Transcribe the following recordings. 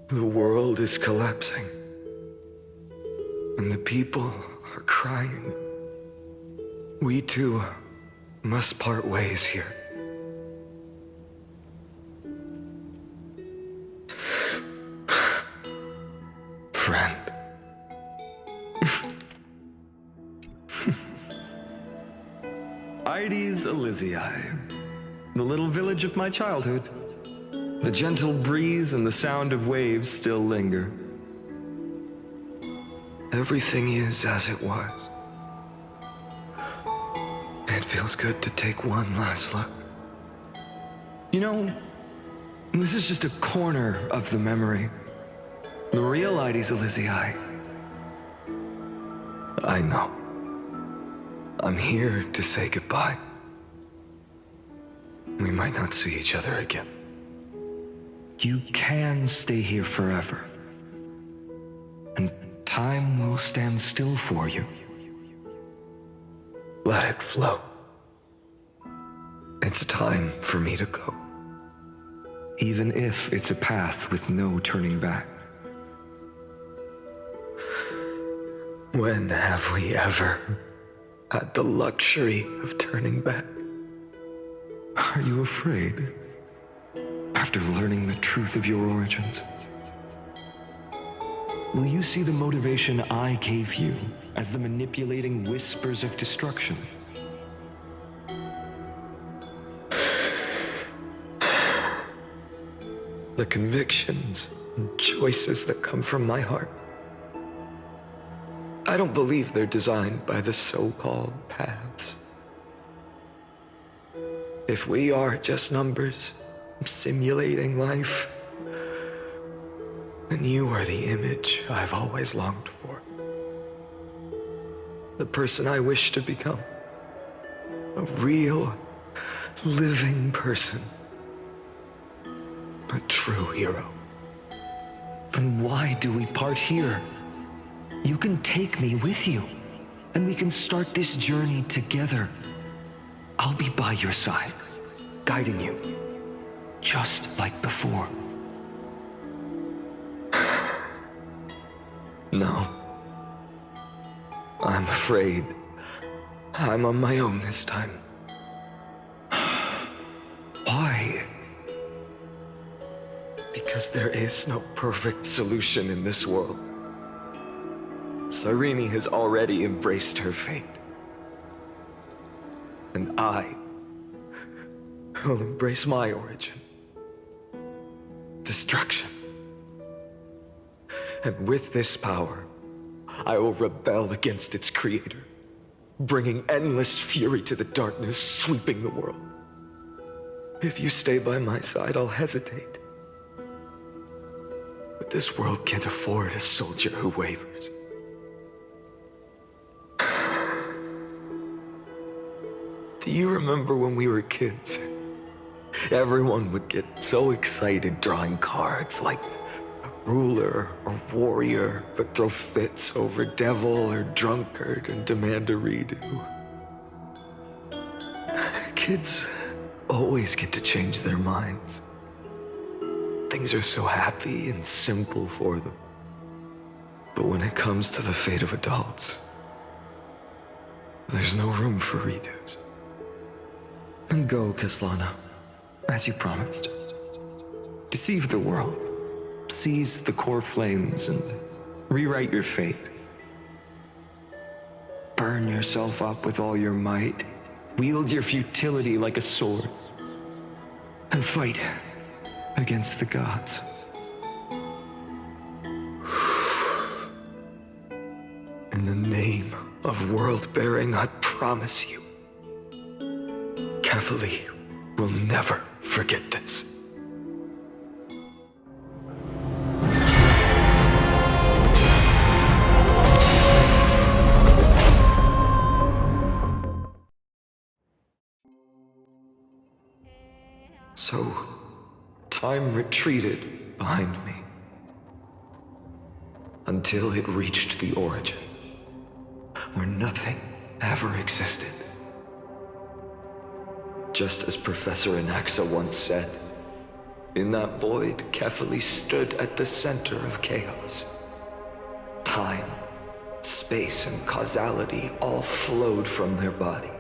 The world is collapsing, and the people are crying. We too must part ways here. Friend. Ides Elysiae, the little village of my childhood. The gentle breeze and the sound of waves still linger. Everything is as it was. It feels good to take one last look. You know, this is just a corner of the memory. The real Ides Elysiae. I know. I'm here to say goodbye. We might not see each other again. You can stay here forever, and time will stand still for you. Let it flow. It's time for me to go, even if it's a path with no turning back. When have we ever had the luxury of turning back? Are you afraid? After learning the truth of your origins, will you see the motivation I gave you as the manipulating whispers of destruction? The convictions and choices that come from my heart, I don't believe they're designed by the so-called paths. If we are just numbers, simulating life, then you are the image I've always longed for. The person I wish to become. A real, living person. A true hero. Then why do we part here? You can take me with you, and we can start this journey together. I'll be by your side, guiding you. Just like before. No. I'm afraid I'm on my own this time. Why? Because there is no perfect solution in this world. Cyrene has already embraced her fate. And I will embrace my origin. Destruction. And with this power, I will rebel against its creator, bringing endless fury to the darkness sweeping the world. If you stay by my side, I'll hesitate. But this world can't afford a soldier who wavers. Do you remember when we were kids? Everyone would get so excited drawing cards like ruler or warrior, but throw fits over devil or drunkard and demand a redo. Kids always get to change their minds. Things are so happy and simple for them. But when it comes to the fate of adults, there's no room for redos. And go, Kislana, as you promised. Deceive the world, seize the core flames, and rewrite your fate. Burn yourself up with all your might, wield your futility like a sword, and fight against the gods. In the name of world-bearing, I promise you, Cavalier will never forget this. So, time retreated behind me until it reached the origin, where nothing ever existed. Just as Professor Anaxa once said, In that void, Kefali stood at the center of chaos. Time, space, and causality all flowed from their body.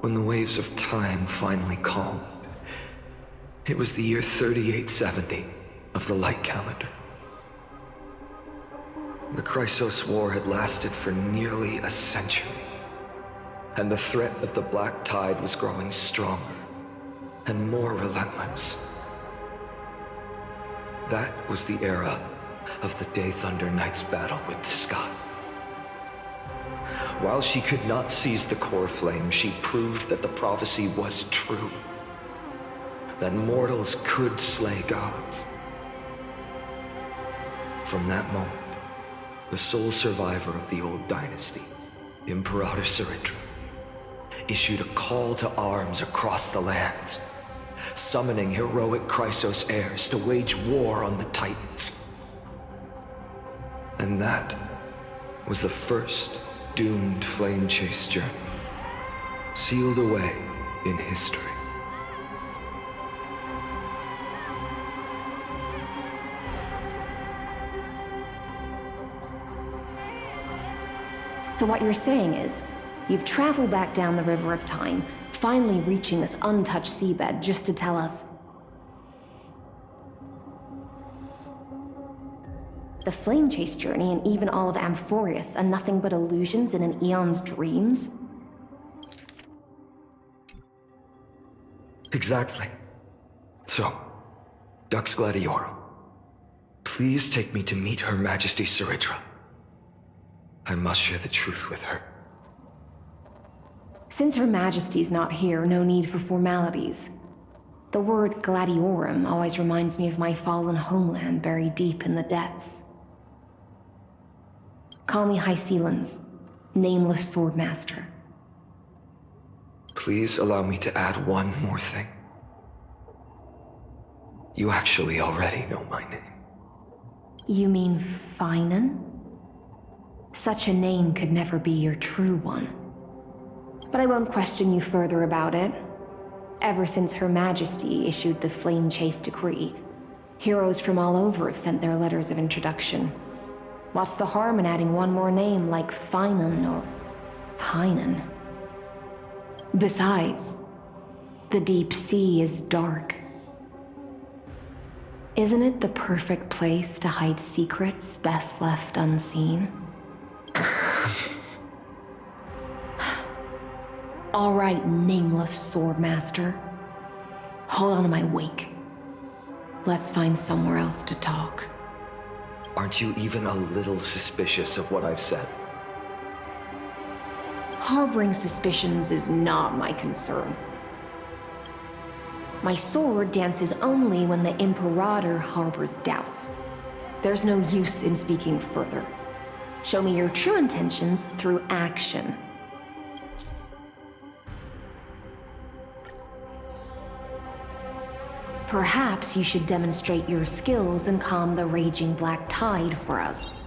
When the waves of time finally calmed, it was the year 3870 of the light calendar. The Chrysos War had lasted for nearly a century, and the threat of the Black Tide was growing stronger and more relentless. That was the era of the Day Thunder Knight's battle with the sky. While she could not seize the core flame, she proved that the prophecy was true, that mortals could slay gods. From that moment, the sole survivor of the old dynasty, Imperator Saridra, issued a call to arms across the lands, summoning heroic Chrysos heirs to wage war on the Titans. And that was the first doomed flame chase journey, sealed away in history. So what you're saying is, you've traveled back down the River of Time, finally reaching this untouched seabed just to tell us the flame chase journey and even all of Amphoreus are nothing but illusions in an eon's dreams? Exactly. So, Dux Gladiorum, please take me to meet Her Majesty Saridra. I must share the truth with her. Since Her Majesty's not here, no need for formalities. The word Gladiorum always reminds me of my fallen homeland buried deep in the depths. Call me High Sealans, Nameless Swordmaster. Please allow me to add one more thing. You actually already know my name. You mean Finan? Such a name could never be your true one. But I won't question you further about it. Ever since Her Majesty issued the Flame Chase Decree, heroes from all over have sent their letters of introduction. What's the harm in adding one more name like Finan or Pinan? Besides, the deep sea is dark. Isn't it the perfect place to hide secrets best left unseen? All right, Nameless Swordmaster. Hold on to my wake. Let's find somewhere else to talk. Aren't you even a little suspicious of what I've said? Harboring suspicions is not my concern. My sword dances only when the Imperator harbors doubts. There's no use in speaking further. Show me your true intentions through action. Perhaps you should demonstrate your skills and calm the raging black tide for us.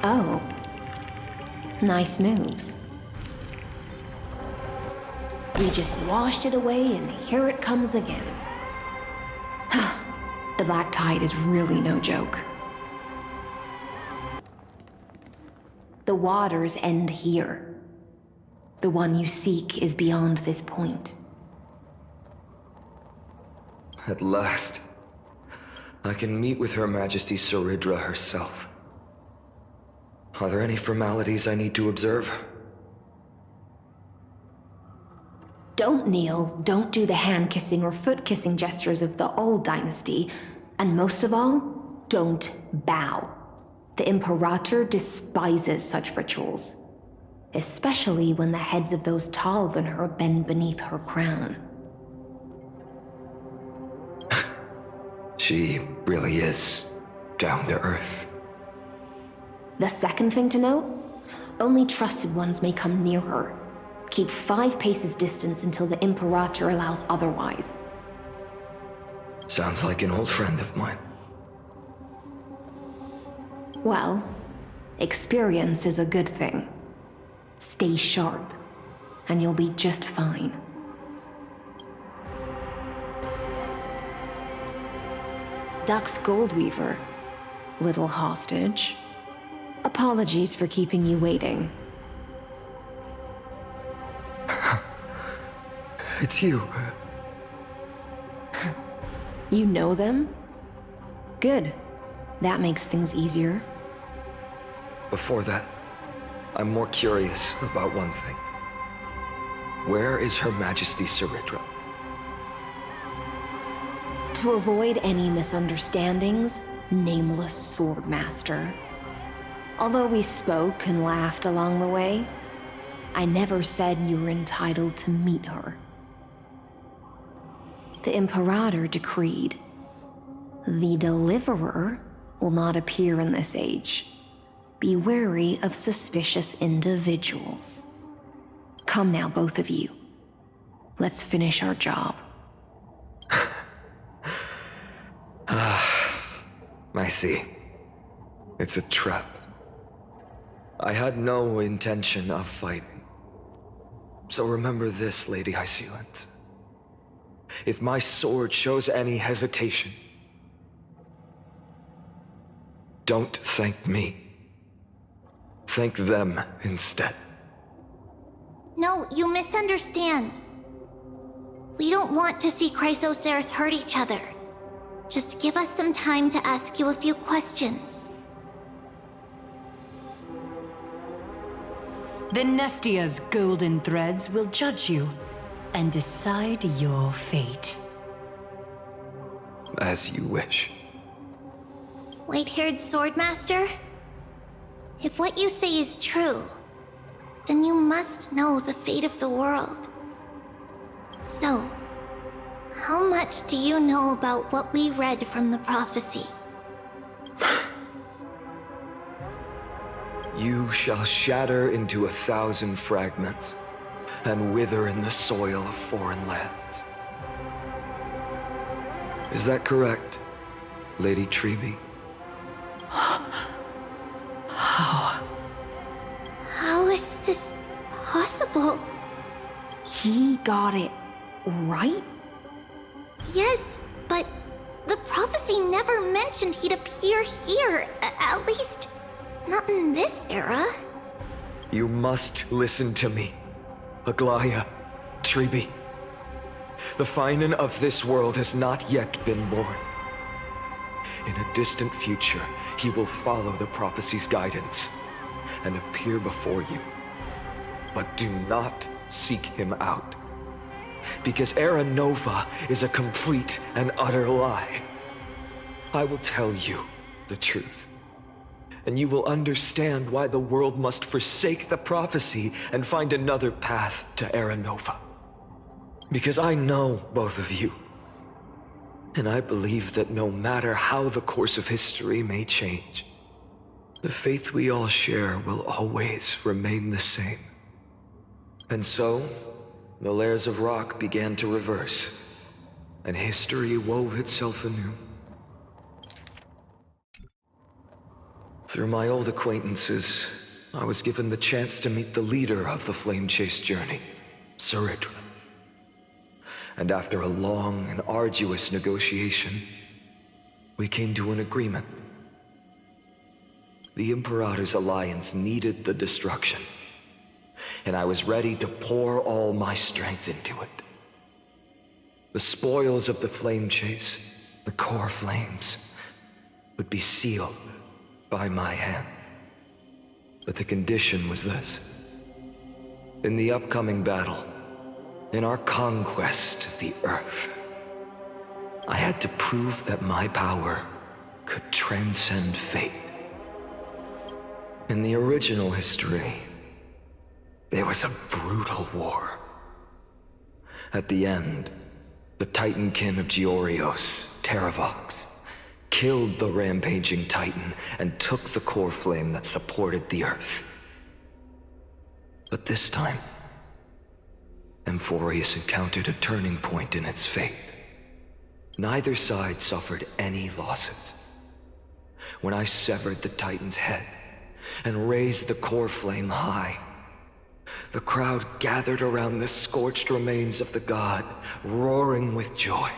Oh. Nice moves. We just washed it away, and here it comes again. The black tide is really no joke. The waters end here. The one you seek is beyond this point. At last, I can meet with Her Majesty Saridra herself. Are there any formalities I need to observe? Don't kneel, don't do the hand-kissing or foot-kissing gestures of the old dynasty, and most of all, don't bow. The Imperator despises such rituals, especially when the heads of those taller than her bend beneath her crown. She really is down to earth. The second thing to note, Only trusted ones may come near her. Keep 5 paces distance until the Imperator allows otherwise. Sounds like an old friend of mine. Well, experience is a good thing. Stay sharp, and you'll be just fine. Dux Goldweaver, little hostage. Apologies for keeping you waiting. It's you. You know them? Good. That makes things easier. Before that, I'm more curious about one thing. Where is Her Majesty Saritra? To avoid any misunderstandings, nameless Swordmaster. Although we spoke and laughed along the way, I never said you were entitled to meet her. The Imperator decreed, the Deliverer will not appear in this age. Be wary of suspicious individuals. Come now, both of you. Let's finish our job. I see. It's a trap. I had no intention of fighting. So remember this, Lady Hysealant. If my sword shows any hesitation, don't thank me. Thank them instead. No, you misunderstand. We don't want to see Chrysoceres hurt each other. Just give us some time to ask you a few questions. The Nestia's golden threads will judge you and decide your fate. As you wish. White-haired Swordmaster? If what you say is true, then you must know the fate of the world. So, how much do you know about what we read from the prophecy? You shall shatter into 1,000 fragments and wither in the soil of foreign lands. Is that correct, Lady Treeby? How is this possible? He got it right? Yes, but the prophecy never mentioned he'd appear here, at least not in this era. You must listen to me, Aglaya, Treeby. The Finan of this world has not yet been born. In a distant future, he will follow the prophecy's guidance and appear before you. But do not seek him out, because Era Nova is a complete and utter lie. I will tell you the truth, and you will understand why the world must forsake the prophecy and find another path to Era Nova. Because I know both of you, and I believe that no matter how the course of history may change, the faith we all share will always remain the same. And so, the layers of rock began to reverse, and history wove itself anew. Through my old acquaintances, I was given the chance to meet the leader of the Flame Chase journey, Saritra. And after a long and arduous negotiation, we came to an agreement. The Imperator's alliance needed the destruction, and I was ready to pour all my strength into it. The spoils of the Flame Chase, the core flames, would be sealed by my hand. But the condition was this. In the upcoming battle, in our conquest of the Earth, I had to prove that my power could transcend fate. In the original history, there was a brutal war. At the end, the Titankin of Georios, Terravox, killed the rampaging Titan and took the core flame that supported the Earth. But this time, Amphoreus encountered a turning point in its fate. Neither side suffered any losses. When I severed the Titan's head and raised the core flame high, the crowd gathered around the scorched remains of the god, roaring with joy,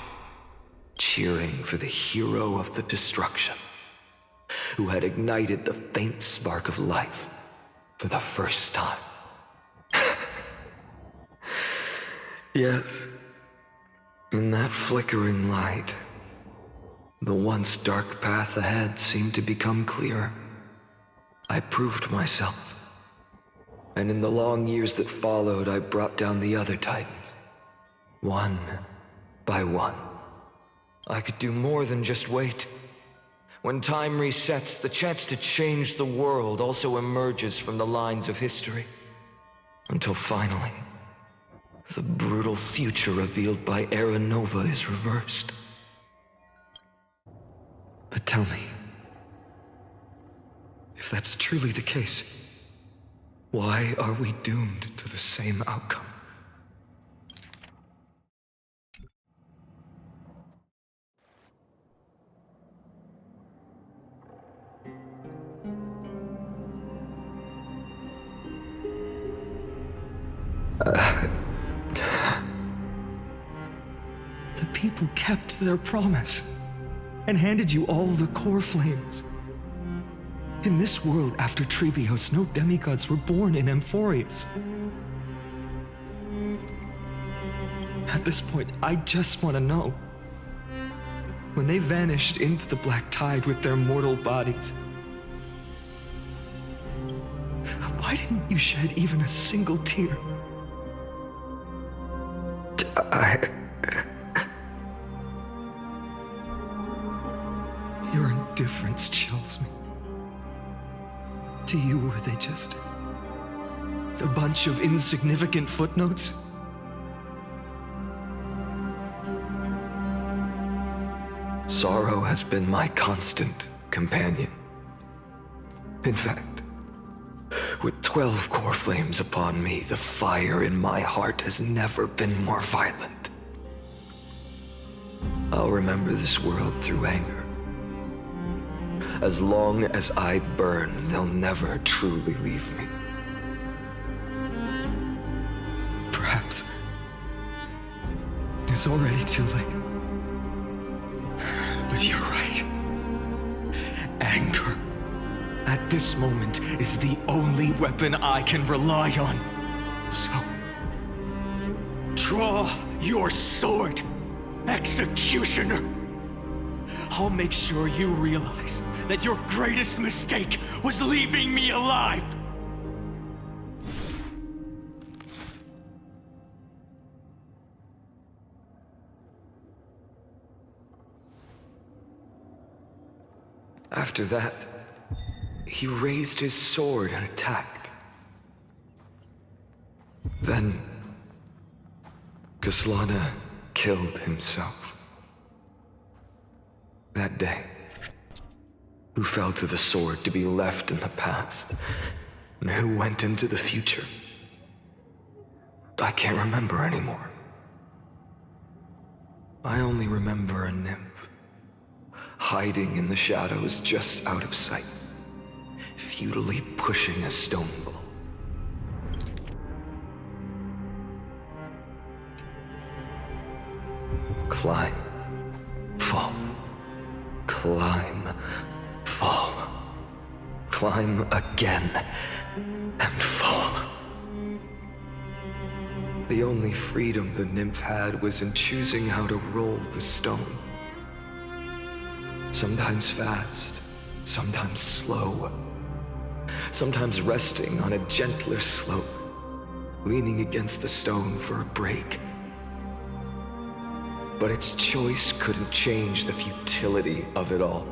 cheering for the hero of the destruction, who had ignited the faint spark of life for the first time. Yes, in that flickering light, the once dark path ahead seemed to become clearer. I proved myself. And in the long years that followed, I brought down the other Titans, one by one. I could do more than just wait. When time resets, the chance to change the world also emerges from the lines of history. Until finally, the brutal future revealed by Era Nova is reversed. But tell me, if that's truly the case, why are we doomed to the same outcome? The people kept their promise and handed you all the core flames. In this world after Trebios, no demigods were born in Amphoreus. At this point, I just want to know. When they vanished into the black tide with their mortal bodies, why didn't you shed even a single tear? Your indifference chills me. To you, were they just a bunch of insignificant footnotes? Sorrow has been my constant companion. In fact, with 12 core flames upon me, the fire in my heart has never been more violent. I'll remember this world through anger. As long as I burn, they'll never truly leave me. Perhaps it's already too late. But you're right. Anger, at this moment, is the only weapon I can rely on. So, draw your sword, Executioner. I'll make sure you realize that your greatest mistake was leaving me alive. After that, he raised his sword and attacked. Then, Kaslana killed himself. That day, who fell to the sword to be left in the past, and who went into the future, I can't remember anymore. I only remember a nymph, hiding in the shadows just out of sight, futilely pushing a stone ball. Climb, fall, climb, fall, climb again, and fall. The only freedom the nymph had was in choosing how to roll the stone. Sometimes fast, sometimes slow, sometimes resting on a gentler slope, leaning against the stone for a break. But its choice couldn't change the futility of it all.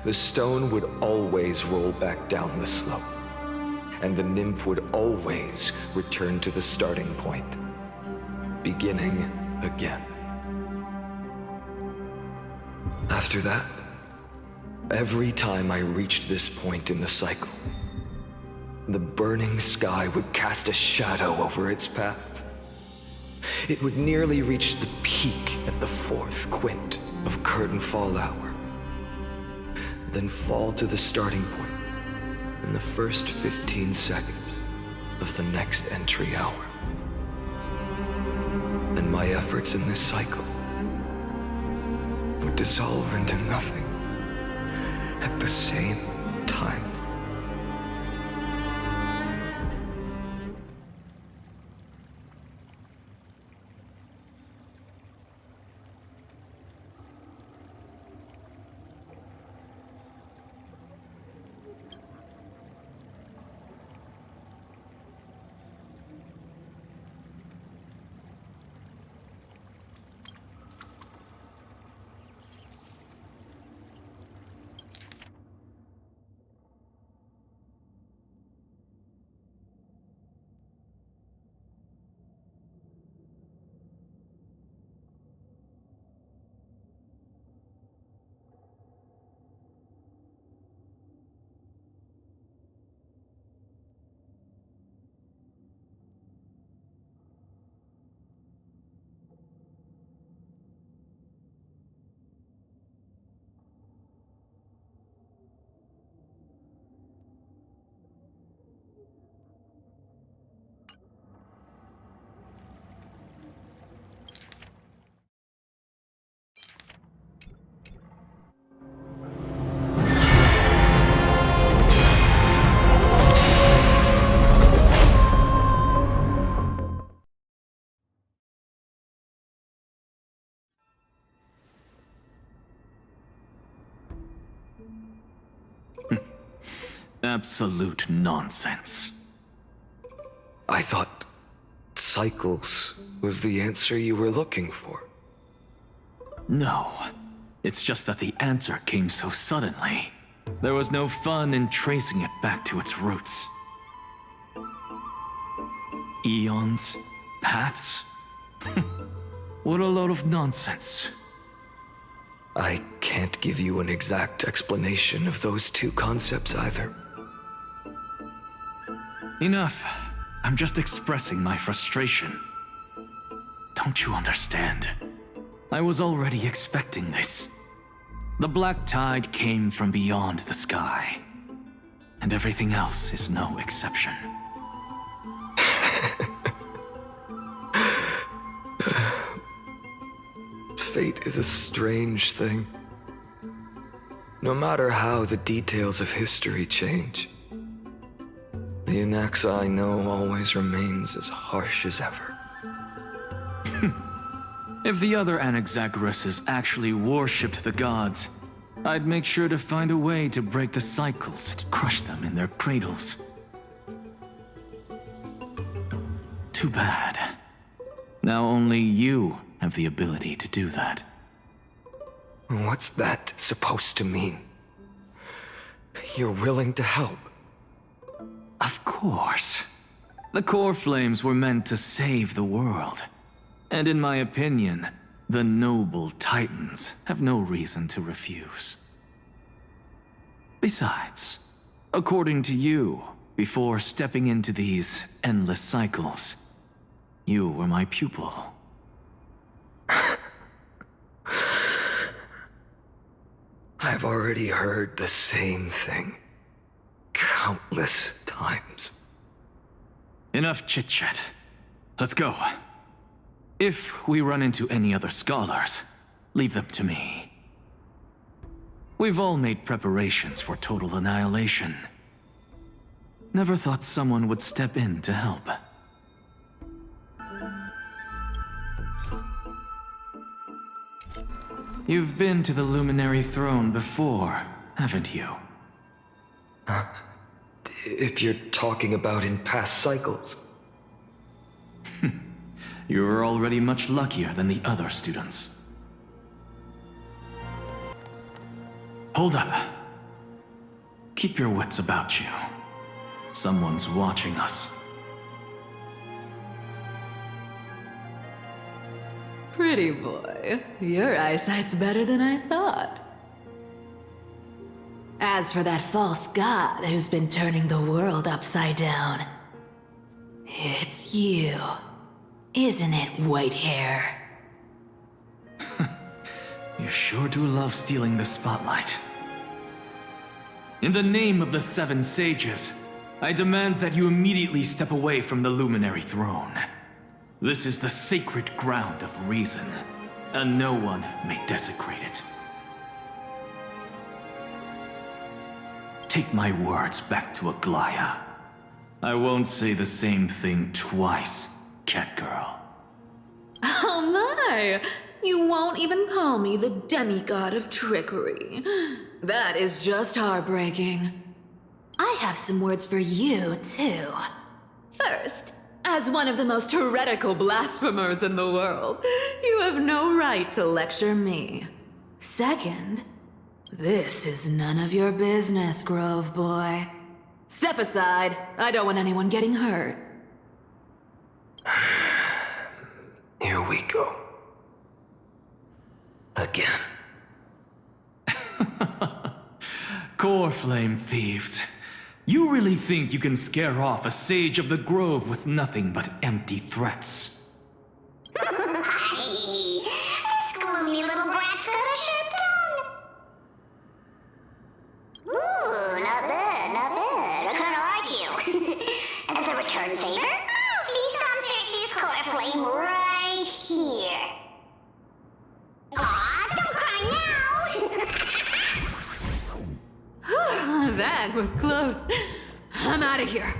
The stone would always roll back down the slope, and the nymph would always return to the starting point, beginning again. After that, every time I reached this point in the cycle, the burning sky would cast a shadow over its path. It would nearly reach the peak at the fourth quint of curtain fall hour, then fall to the starting point in the first 15 seconds of the next entry hour. And my efforts in this cycle would dissolve into nothing at the same time. Absolute nonsense. I thought cycles was the answer you were looking for. No. It's just that the answer came so suddenly. There was no fun in tracing it back to its roots. Eons? Paths? What a load of nonsense. I can't give you an exact explanation of those two concepts either. Enough. I'm just expressing my frustration. Don't you understand? I was already expecting this. The black tide came from beyond the sky, and everything else is no exception. Fate is a strange thing. No matter how the details of history change, the Anaxa I know always remains as harsh as ever. If the other Anaxagoras actually worshipped the gods, I'd make sure to find a way to break the cycles and crush them in their cradles. Too bad. Now only you have the ability to do that. What's that supposed to mean? You're willing to help? Of course. The core flames were meant to save the world. And in my opinion, the noble titans have no reason to refuse. Besides, according to you, before stepping into these endless cycles, you were my pupil. I've already heard the same thing countless times. Enough chit-chat. Let's go. If we run into any other scholars, leave them to me. We've all made preparations for total annihilation. Never thought someone would step in to help. You've been to the Luminary Throne before, haven't you? If you're talking about in past cycles. You're already much luckier than the other students. Hold up. Keep your wits about you. Someone's watching us. Pretty boy, your eyesight's better than I thought. As for that false god who's been turning the world upside down, it's you, isn't it, Whitehair? You sure do love stealing the spotlight. In the name of the Seven Sages, I demand that you immediately step away from the Luminary Throne. This is the sacred ground of reason, and no one may desecrate it. Take my words back to Aglaya. I won't say the same thing twice, Catgirl. Oh my! You won't even call me the demigod of trickery. That is just heartbreaking. I have some words for you, too. First, as one of the most heretical blasphemers in the world, you have no right to lecture me. Second, this is none of your business, Grove Boy. Step aside. I don't want anyone getting hurt. Here we go. Again. Core Flame thieves. You really think you can scare off a sage of the Grove with nothing but empty threats? This gloomy little brat's got a sharp tongue. Ooh, not bad, not bad. I kinda like you. As a return favor, please come Cersei's core flame right here. Aw, don't cry now! That was close. I'm out of here.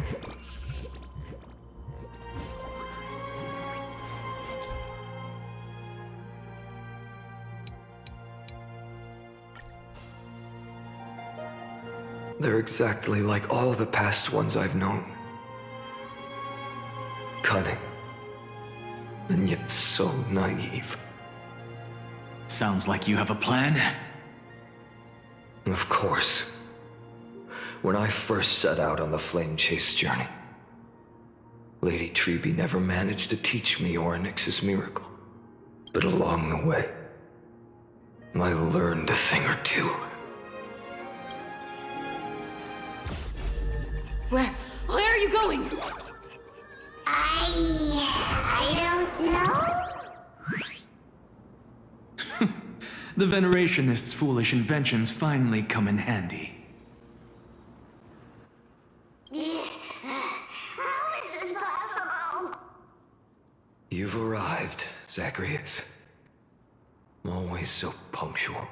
They're exactly like all the past ones I've known. Cunning. And yet so naive. Sounds like you have a plan. Of course. When I first set out on the flame chase journey, Lady Treby never managed to teach me Orynyx's miracle. But along the way, I learned a thing or two. Where are you going? I don't know. The Venerationists' foolish inventions finally come in handy. How is this possible? You've arrived, Zacharias. Always so punctual.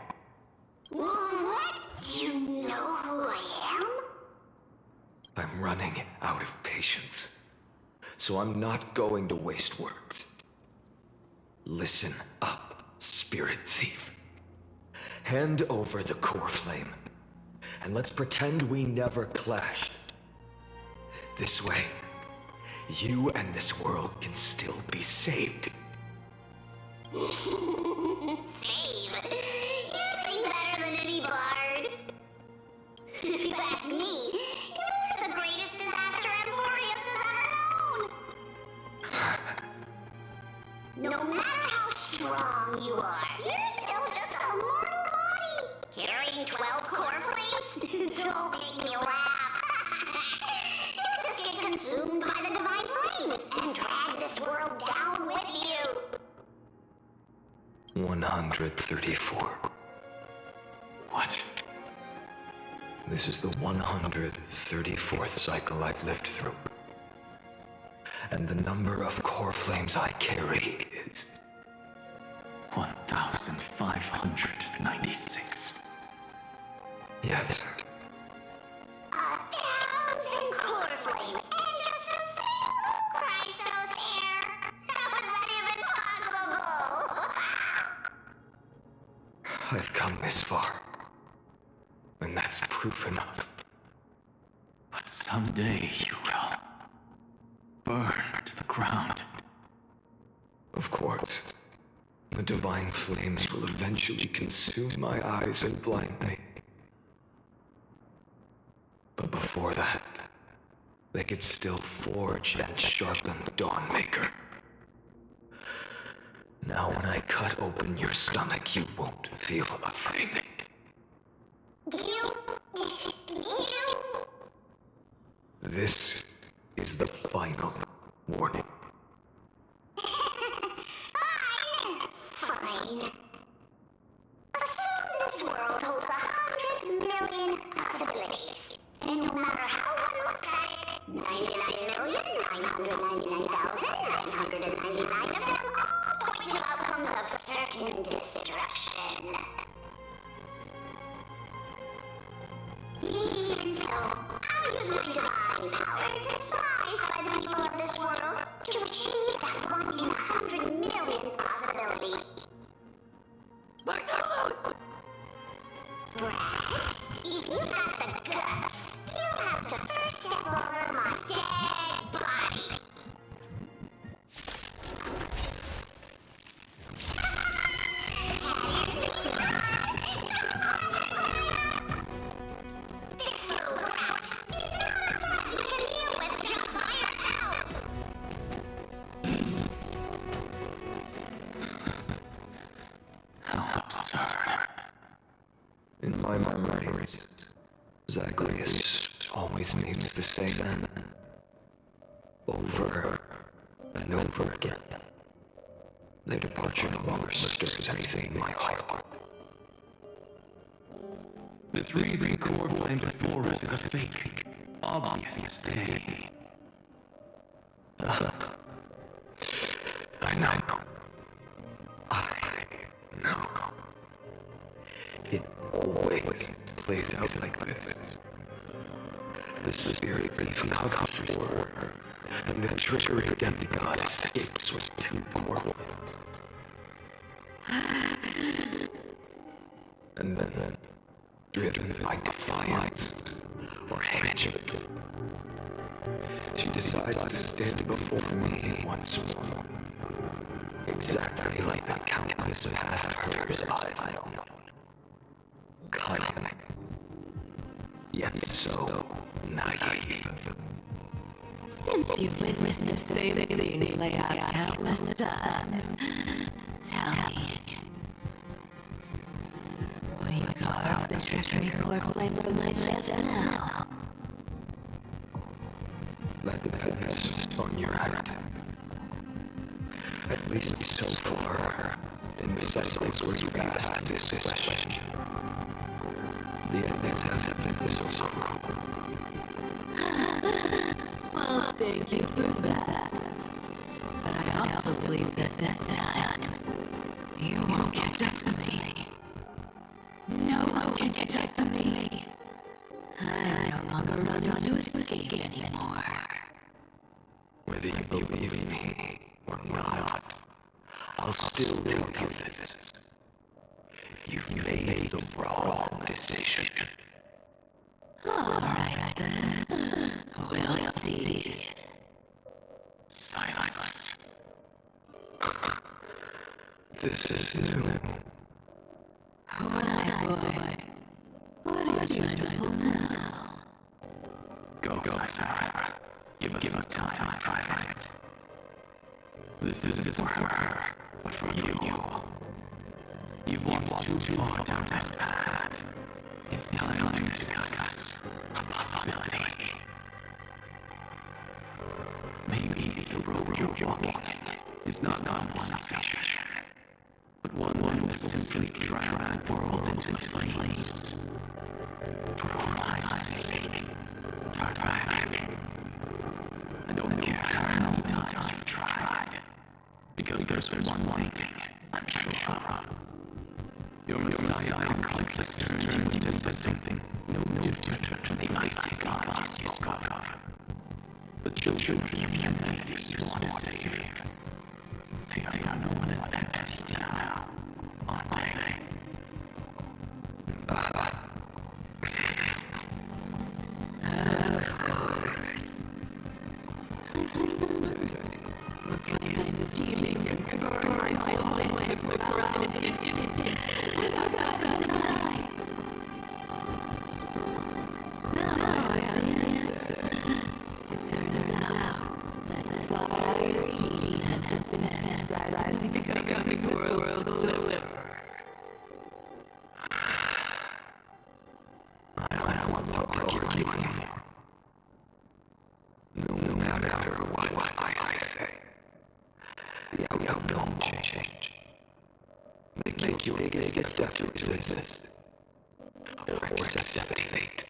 What? Do you know who I am? I'm running out of patience. So I'm not going to waste words. Listen up, spirit thief. Hand over the core flame, and let's pretend we never clashed. This way, you and this world can still be saved. Save. You think better than any bard. If you ask me, you're the greatest disaster Amphoreus has ever known. No matter how strong you are, you're still just a mortal body. Carrying 12 core flames? Don't make me laugh. You'll just get consumed by the divine flames and drag this world down with you. 134. What? This is the 134th cycle I've lived through. And the number of core flames I carry is 1,596. Yes. 1,000 core flames and just a single Chrysos hair. How is that even possible? I've come this far. And that's proof enough. But someday you will burn to the ground. Of course. The divine flames will eventually consume my eyes and blind me. But before that, they could still forge and sharpen Dawnmaker. Now when I cut open your stomach, you won't feel a thing. This is the final warning. Fine. Assume this world holds 100 million possibilities. And no matter how one looks at it, 99,999,999 of them all point to outcomes of certain destruction. Even so, I'll use my divine power, despised by the people of this world, to achieve that 1 in 100 million possibility. Brett, if you got the guts, you'll have to first step over my dead body. This little rat is not a threat we can deal with just by ourselves. How absurd. In my memories, Zagreus always names the same man. Over and over again. Their departure no longer stirs anything in my heart. This reason core flame before us is a fake, obvious mistake. I know. I know. It always plays out like this. The spirit thief covers for her, and the trickery demigod escapes with two powerful. And then, driven by defiance or hatred, she decides to stand before me once more. Exactly like the countless past hers I've known. Cunning, yet so naive. Since you've witnessed this same scene play out countless times, tell me, will you carve the treachery core flame from my chest now? That depends on your heart. At least so far, in the cycles where you've asked this question, the evidence hasn't been so cruel. Well, thank you for that. But I also believe that this time, you won't catch up to me. No one can catch up to me. I'm no longer running to escape anymore. Whether you believe in me or not, I'll still tell you this. You've made the wrong decision. Alright then. We'll see. Silence. This is new. One-eyed boy. What are you trying to pull now? Go, Sarah. Give us time, Private. This isn't for her, but for you. You've walked too far down this path. It's time to discuss a possibility. Maybe the road you're walking is not one of fish, but one that will simply drown the world into the flames. For all time's sake, turn back. I don't care how many times you've tried, because there's one thing I'm sure of. Your Messiah complex turned into something no different from the icy gods you spoke of. The children of humanity you want to save. They are no more than entities now, aren't they? Of course. What kind of demon can burn my mind to the ground in an instant without an eye? Now I have the answer. It turns out that the fire gene has been fantasizing becoming this world's deliverer. the outcome will change. Make your biggest effort to resist, or accept fate,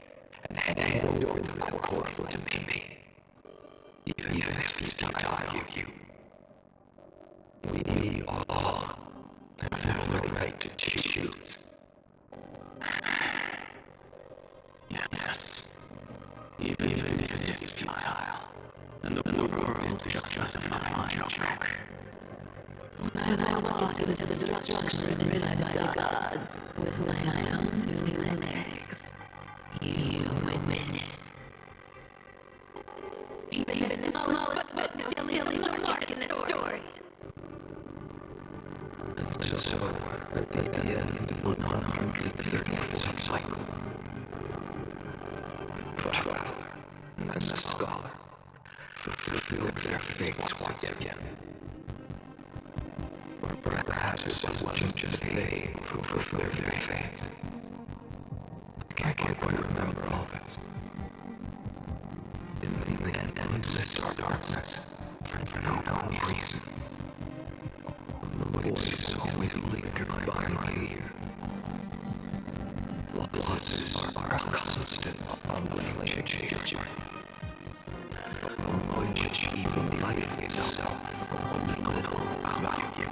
and hand over the core to me. Even if it's time you. We all have the right to choose. Yes. Even if it is futile, and the world is just a fine joke. When I walked into the destruction written by the gods with my own two legs, you witness. Even the smallest footnote still leaves a mark in the story. And so, at the end of 130th cycle, the traveler and the scholar fulfilled their fates once again. Or perhaps it wasn't just they who fulfilled their fates. I can't quite remember all this. In the endless darkness, for no reason. The voice always lingered by my ear. Losses are a constant, unflinching chase, on which even life itself holds little value.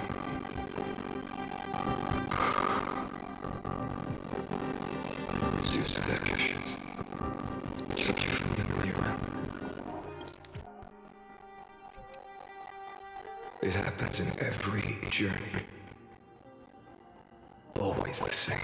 Suspicious. Keep you familiar. It happens in every journey. Always the same.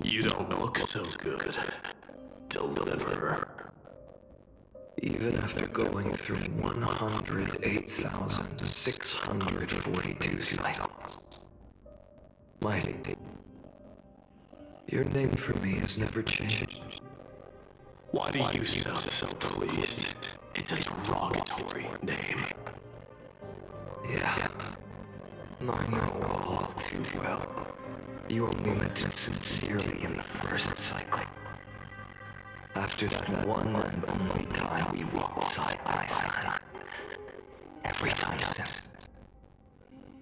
You don't look so good, Deliverer. Even after going through 108,642 cycles. Mighty, your name for me has never changed. Why do you sound so pleased? It's a derogatory name. Yeah, I know all too well. You only meant it sincerely in the first cycle. After that one and only time we walked side by side. Every time since.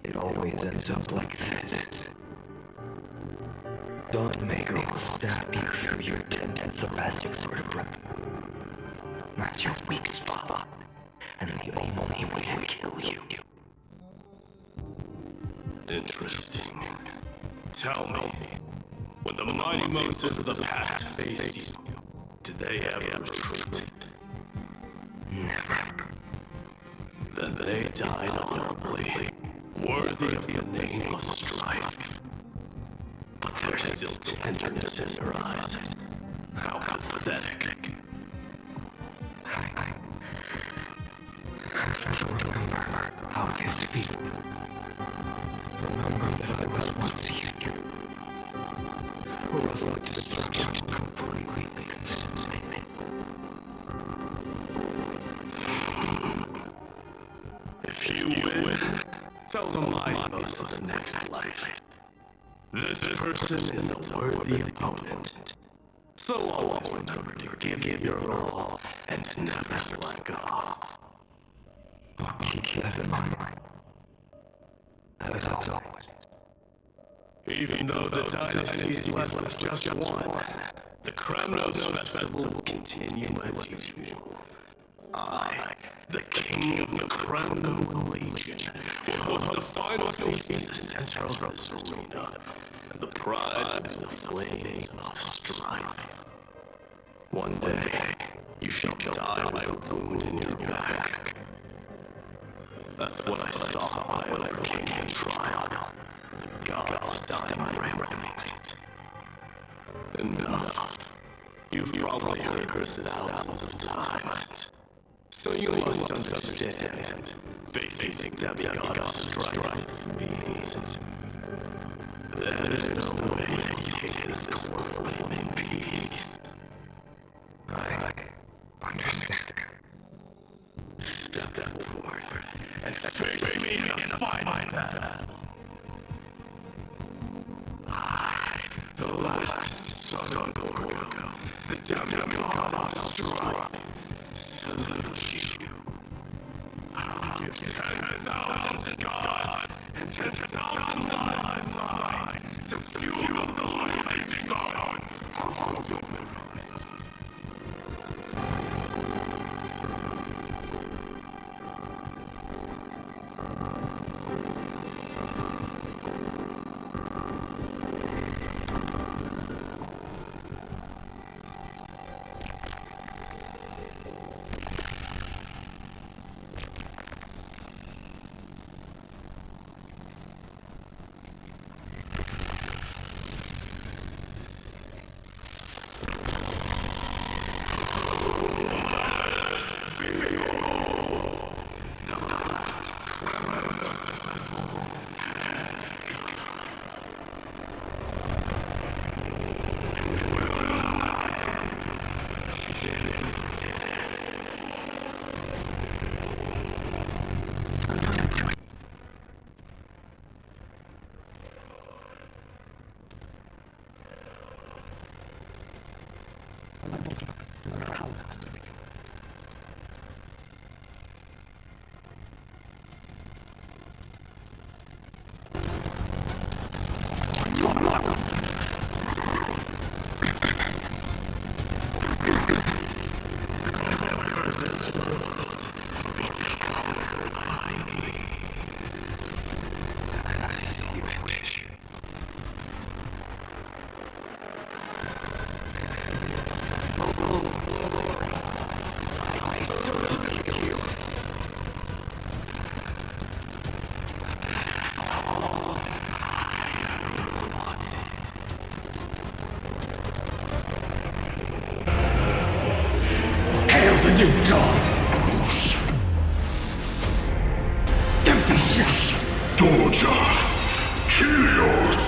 It always ends up like this. Dawnmaker will stab you through your tendon thoracic vertebra. That's your weak spot, and the only way to kill you. Interesting. Tell me, when the mighty monsters of the past faced you, did they ever retreat? Never. Then they died honorably, worthy of the name of strife. But there's still tenderness in their eyes. How pathetic. I have to remember how this feels. Remember that I was once here. Or was the destruction completely consumed me? If you win, tell the mighty most of the next life. This person is a worthy opponent. So always remember to give give your all and never slack off. I'll keep that in mind. As always. Even though the dynasty is left with just one, the Kremnos Festival will continue as usual. I, the King of the Kremno Legion, will host the final feast in the center of this arena, and the prize will be the flames of strife. One day, you shall die with a wound in your back. That's what I saw when I became the trial. The gods dying ramblings. Enough. You've probably heard this thousands of times. So you must understand, facing demigod of strife means there is no way to take this core flame in peace. I understand. Step forward and face me in a final battle. I, the last son of Gorgo, the demigod of strife, salute you. I'll give 10,000 gods and 10,000 lives mine to fuel the rising sun of the universe. New dawn. Empty shell. Doja. Kilios.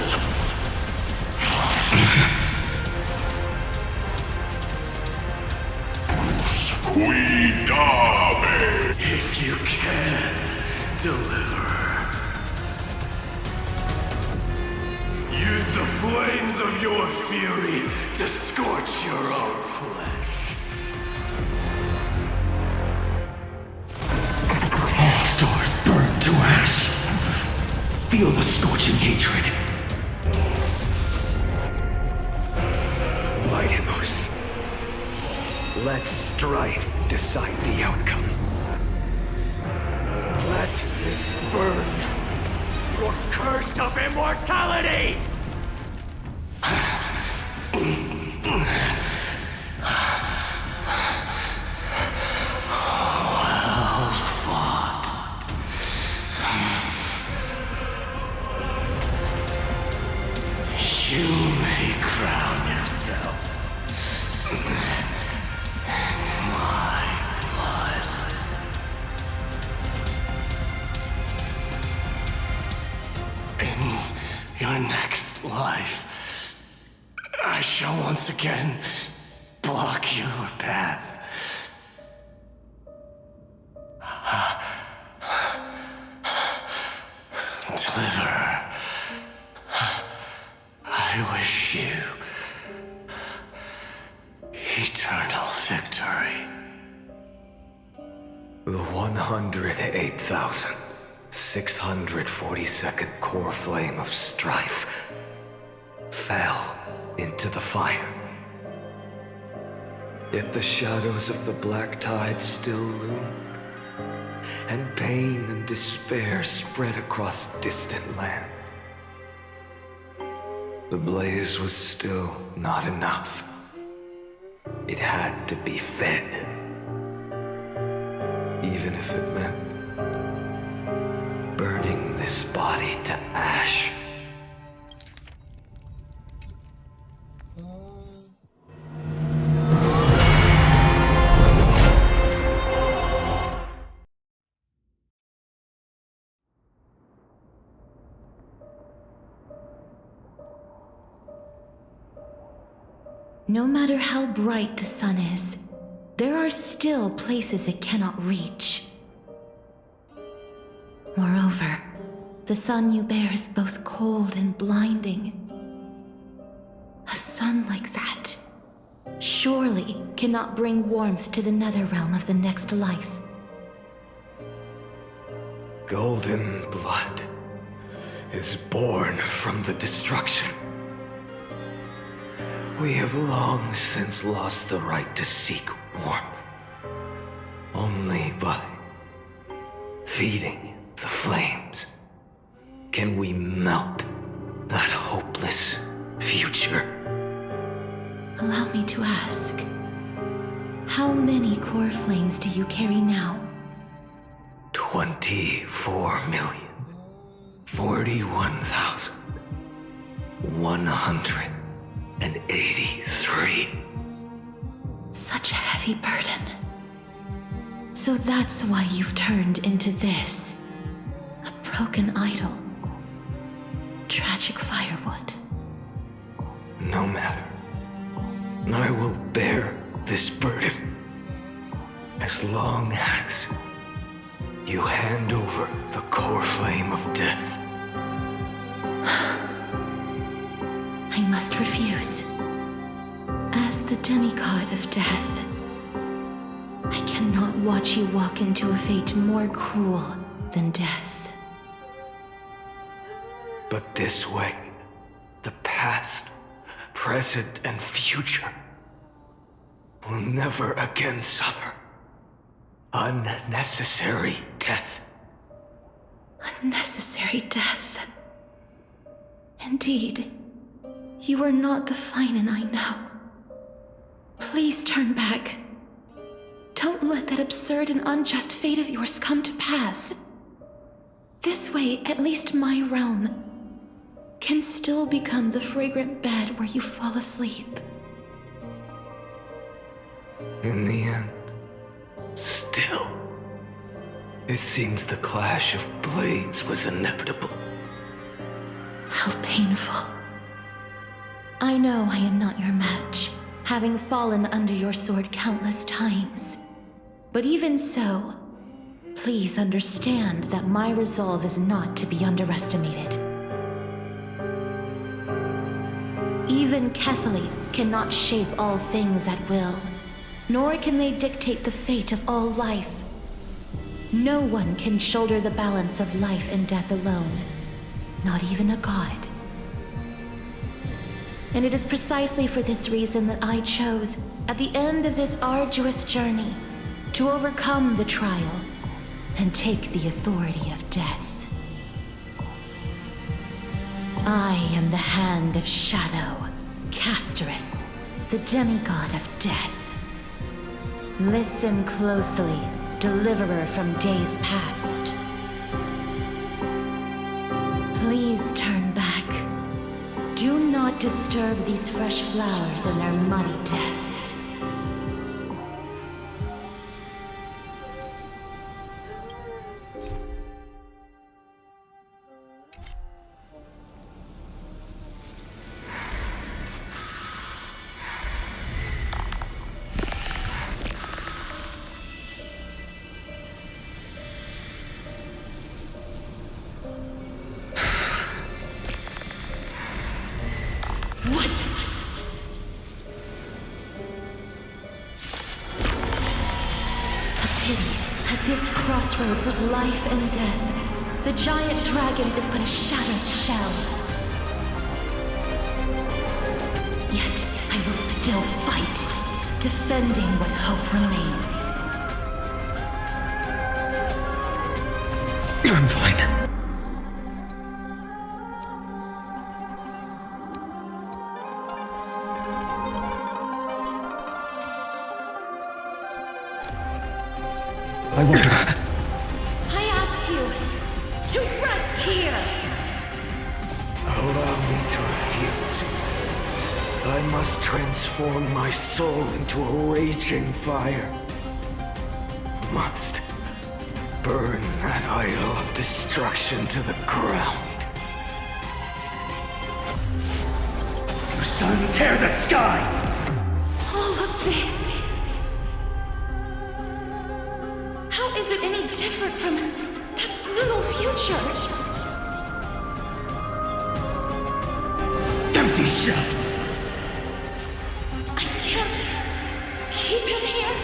Cuidado. If you can, deliver. Use the flames of your fury to scorch your own flesh. Stars burn to ash. Feel the scorching hatred. Mightimos. Let strife decide the outcome. Let this burn your curse of immortality! You may crown yourself my blood. In your next life, I shall once again block your path. Deliver. I wish you eternal final victory. The 108,642nd core flame of strife fell into the fire. Yet the shadows of the black tide still loomed, and pain and despair spread across distant lands. The blaze was still not enough. It had to be fed. Even if it meant burning this body to ash. No matter how bright the sun is, there are still places it cannot reach. Moreover, the sun you bear is both cold and blinding. A sun like that surely cannot bring warmth to the nether realm of the next life. Golden blood is born from the destruction. We have long since lost the right to seek warmth. Only by feeding the flames can we melt that hopeless future. Allow me to ask, how many core flames do you carry now? 24,041,183. Such a heavy burden. So that's why you've turned into this. A broken idol. Tragic firewood. No matter. I will bear this burden as long as you hand over the core flame of death. I must refuse. As the demigod of death, I cannot watch you walk into a fate more cruel than death. But this way, the past, present, and future will never again suffer unnecessary death. Unnecessary death. Indeed, you are not the Finan I know. Please turn back. Don't let that absurd and unjust fate of yours come to pass. This way, at least my realm can still become the fragrant bed where you fall asleep. In the end, still, it seems the clash of blades was inevitable. How painful. I know I am not your match, having fallen under your sword countless times. But even so, please understand that my resolve is not to be underestimated. Even Kethali cannot shape all things at will, nor can they dictate the fate of all life. No one can shoulder the balance of life and death alone, not even a god. And it is precisely for this reason that I chose, at the end of this arduous journey, to overcome the trial and take the authority of death. I am the Hand of Shadow, Casterus, the demigod of death. Listen closely, deliverer from days past. Please turn back. Do not disturb these fresh flowers in their muddy deaths. pity, at this crossroads of life and death, the giant dragon is but a shattered shell. Yet, I will still fight, defending what hope remains. I'm fine. I wonder. I ask you to rest here! Allow me to refuse. I must transform my soul into a raging fire. Must burn that idol of destruction to the ground. You son, tear the sky! All of this. How is it any different from that brutal future? Empty shell! I can't keep him here.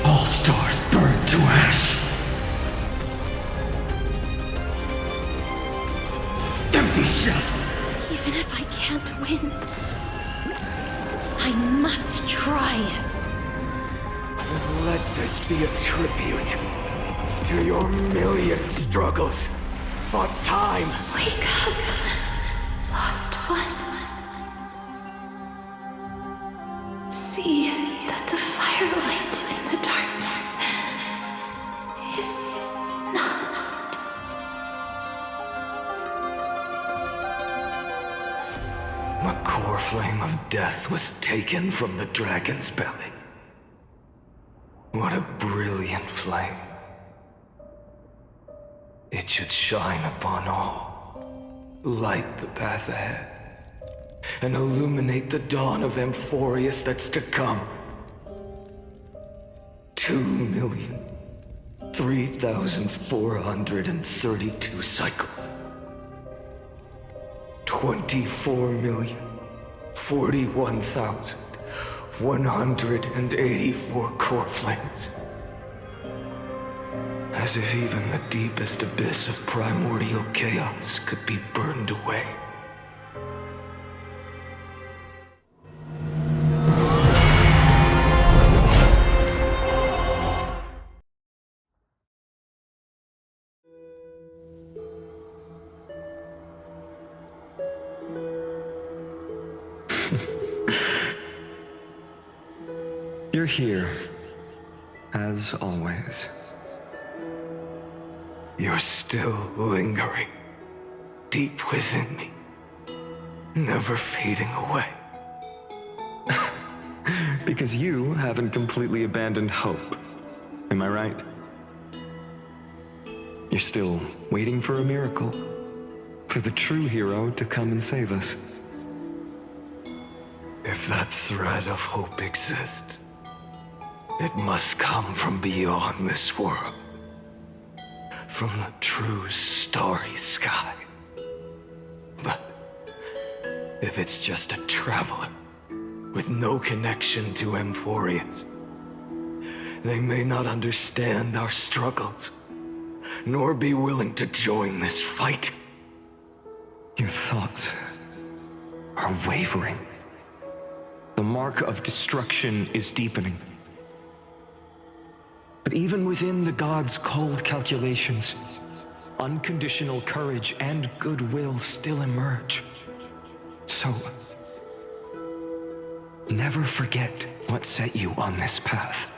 All stars burn to ash! Empty shell! Even if I can't win, I must try. Let this be a tribute to your million struggles for time. Wake up, lost one. See that the firelight in the darkness is not. The core flame of death was taken from the dragon's belly. What a brilliant flame. It should shine upon all, light the path ahead, and illuminate the dawn of Amphoreus that's to come. 2,003,432 cycles. 24,041,184 core flames. As if even the deepest abyss of primordial chaos could be burned away. You're here, as always. You're still lingering, deep within me, never fading away. Because you haven't completely abandoned hope, am I right? You're still waiting for a miracle, for the true hero to come and save us. If that thread of hope exists, it must come from beyond this world. From the true starry sky. But if it's just a traveler with no connection to Amphoreus, they may not understand our struggles, nor be willing to join this fight. Your thoughts are wavering. The mark of destruction is deepening. But even within the gods' cold calculations, unconditional courage and goodwill still emerge. So, never forget what set you on this path.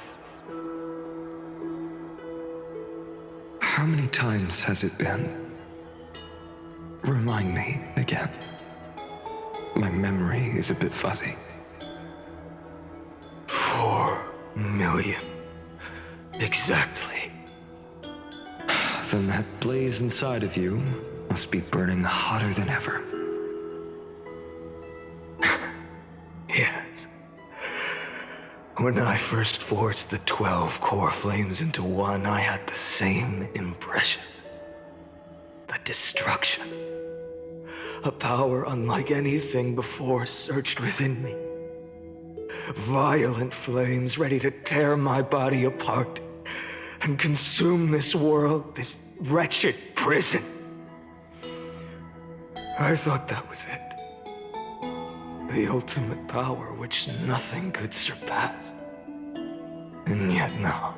How many times has it been? Remind me again. My memory is a bit fuzzy. 4 million. Exactly. Then that blaze inside of you must be burning hotter than ever. Yes. When I first forged the 12 core flames into one, I had the same impression. The destruction. A power unlike anything before surged within me. Violent flames ready to tear my body apart and consume this world, this wretched prison. I thought that was it. The ultimate power which nothing could surpass. And yet now,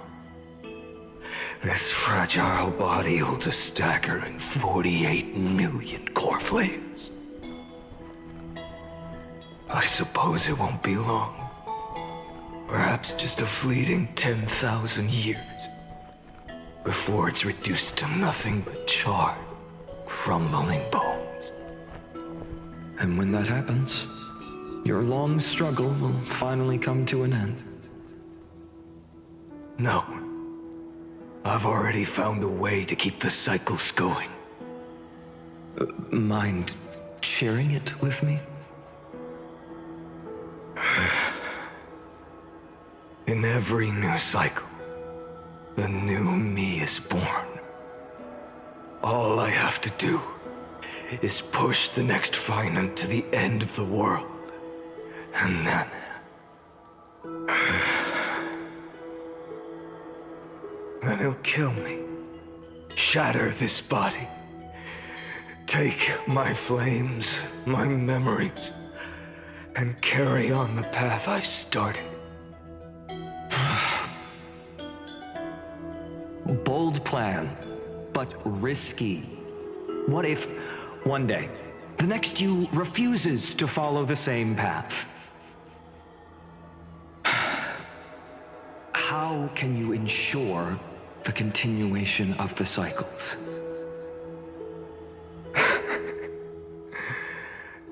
this fragile body holds a staggering 48 million core flames. I suppose it won't be long. Perhaps just a fleeting 10,000 years before it's reduced to nothing but charred, crumbling bones. And when that happens, your long struggle will finally come to an end. No. I've already found a way to keep the cycles going. Mind sharing it with me? In every new cycle, a new me is born. All I have to do is push the next finite to the end of the world. And then... then he'll kill me. Shatter this body. Take my flames, my memories, and carry on the path I started. Bold plan, but risky. What if, one day, the next you refuses to follow the same path? How can you ensure the continuation of the cycles?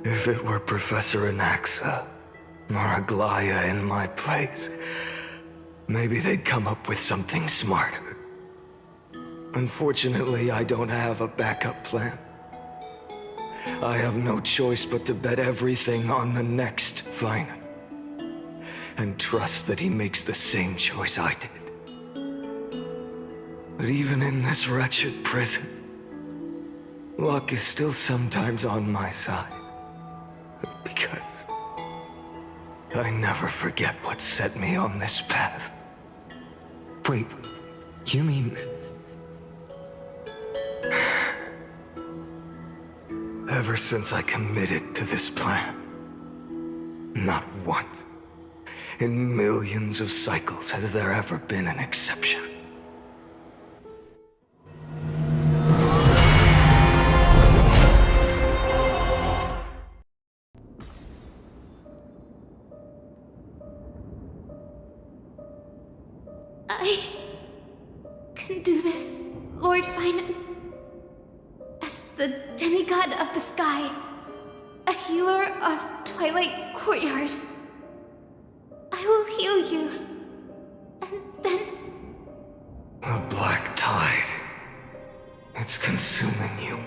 If it were Professor Anaxa or Aglaya in my place, maybe they'd come up with something smarter. Unfortunately, I don't have a backup plan. I have no choice but to bet everything on the next finite, and trust that he makes the same choice I did. But even in this wretched prison, luck is still sometimes on my side. Because I never forget what set me on this path. Wait, you mean... Ever since I committed to this plan, not once in millions of cycles has there ever been an exception. I can do this, Lord Finan. As the demigod of the sky, a healer of Twilight Courtyard, I will heal you, and then... The black tide. It's consuming you.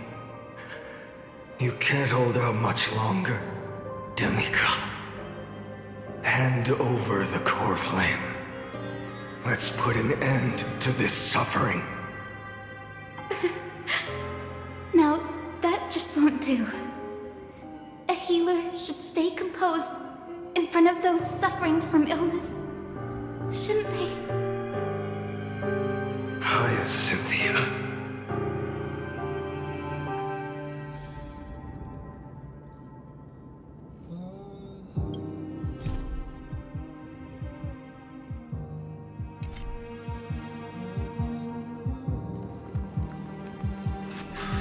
You can't hold out much longer, demigod. Hand over the core flame. Let's put an end to this suffering. Now, that just won't do. A healer should stay composed in front of those suffering from illness. Shouldn't they? Hiya, Cynthia.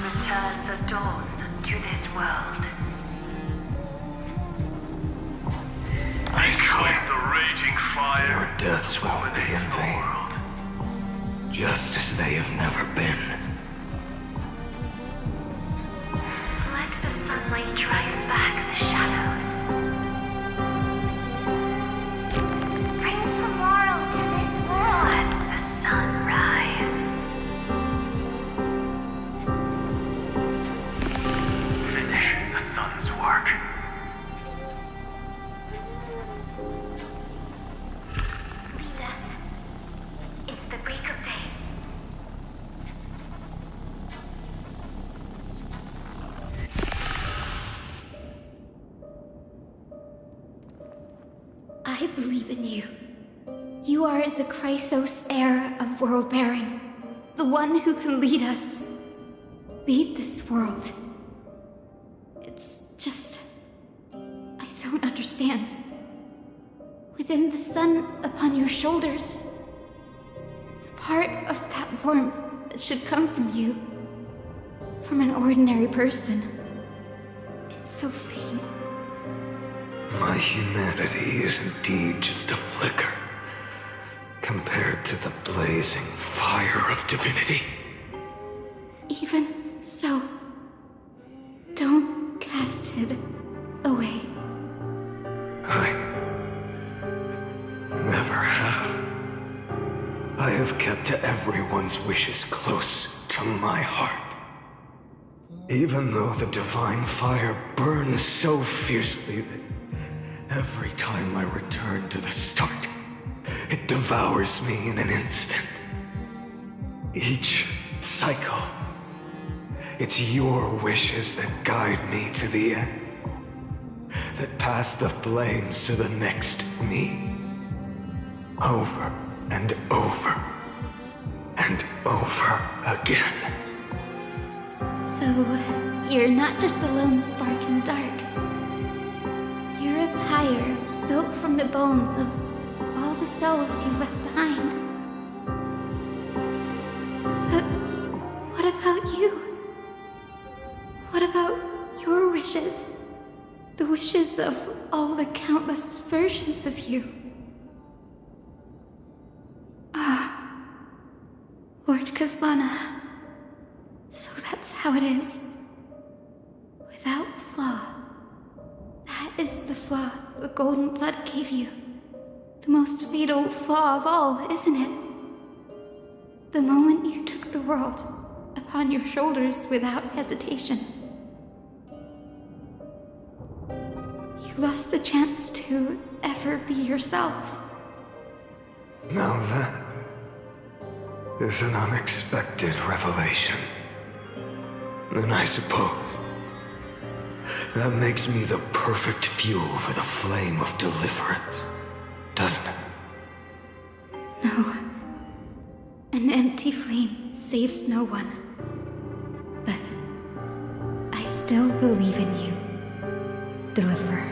Return the dawn to this world. I swear, The raging fire. your deaths won't be in vain. Just as they have never been. Let the sunlight drive back the shadows. Bring tomorrow to this world. Let the sun rise. Finish the sun's work. Lead us into the break of day. I believe in you. You are the Chrysos heir of world-bearing. The one who can lead us. Lead this world. It's just... I don't understand. Within the sun upon your shoulders, the part of that warmth that should come from you, from an ordinary person, it's so faint. My humanity is indeed just a flicker compared to the blazing fire of divinity. Even so, don't cast it away. I never have. I have kept everyone's wishes close to my heart. Even though the divine fire burns so fiercely that every time I return to the start, it devours me in an instant. Each cycle, it's your wishes that guide me to the end, that pass the flames to the next me. Over and over and over again. So, you're not just a lone spark in the dark. You're a pyre built from the bones of all the selves you've left behind. But what about you? What about your wishes? The wishes of all the countless versions of you? Lord Kaslana. So that's how it is. Without flaw. That is the flaw the golden blood gave you. The most fatal flaw of all, isn't it? The moment you took the world upon your shoulders without hesitation. You lost the chance to ever be yourself. Now that is an unexpected revelation. Then I suppose that makes me the perfect fuel for the flame of deliverance, doesn't it? No. An empty flame saves no one. But I still believe in you, Deliverer.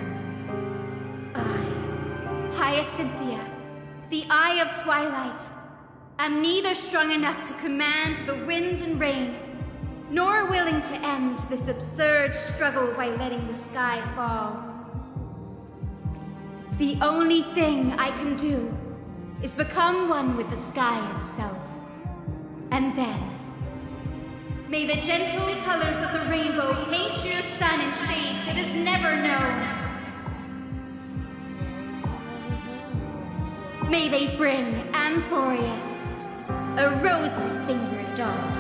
Hyacinthia, the Eye of Twilight. I'm neither strong enough to command the wind and rain, nor willing to end this absurd struggle by letting the sky fall. The only thing I can do is become one with the sky itself. And then, may the gentle colors of the rainbow paint your sun in shades it has never known. May they bring Amphoreus, a rosy-fingered dog.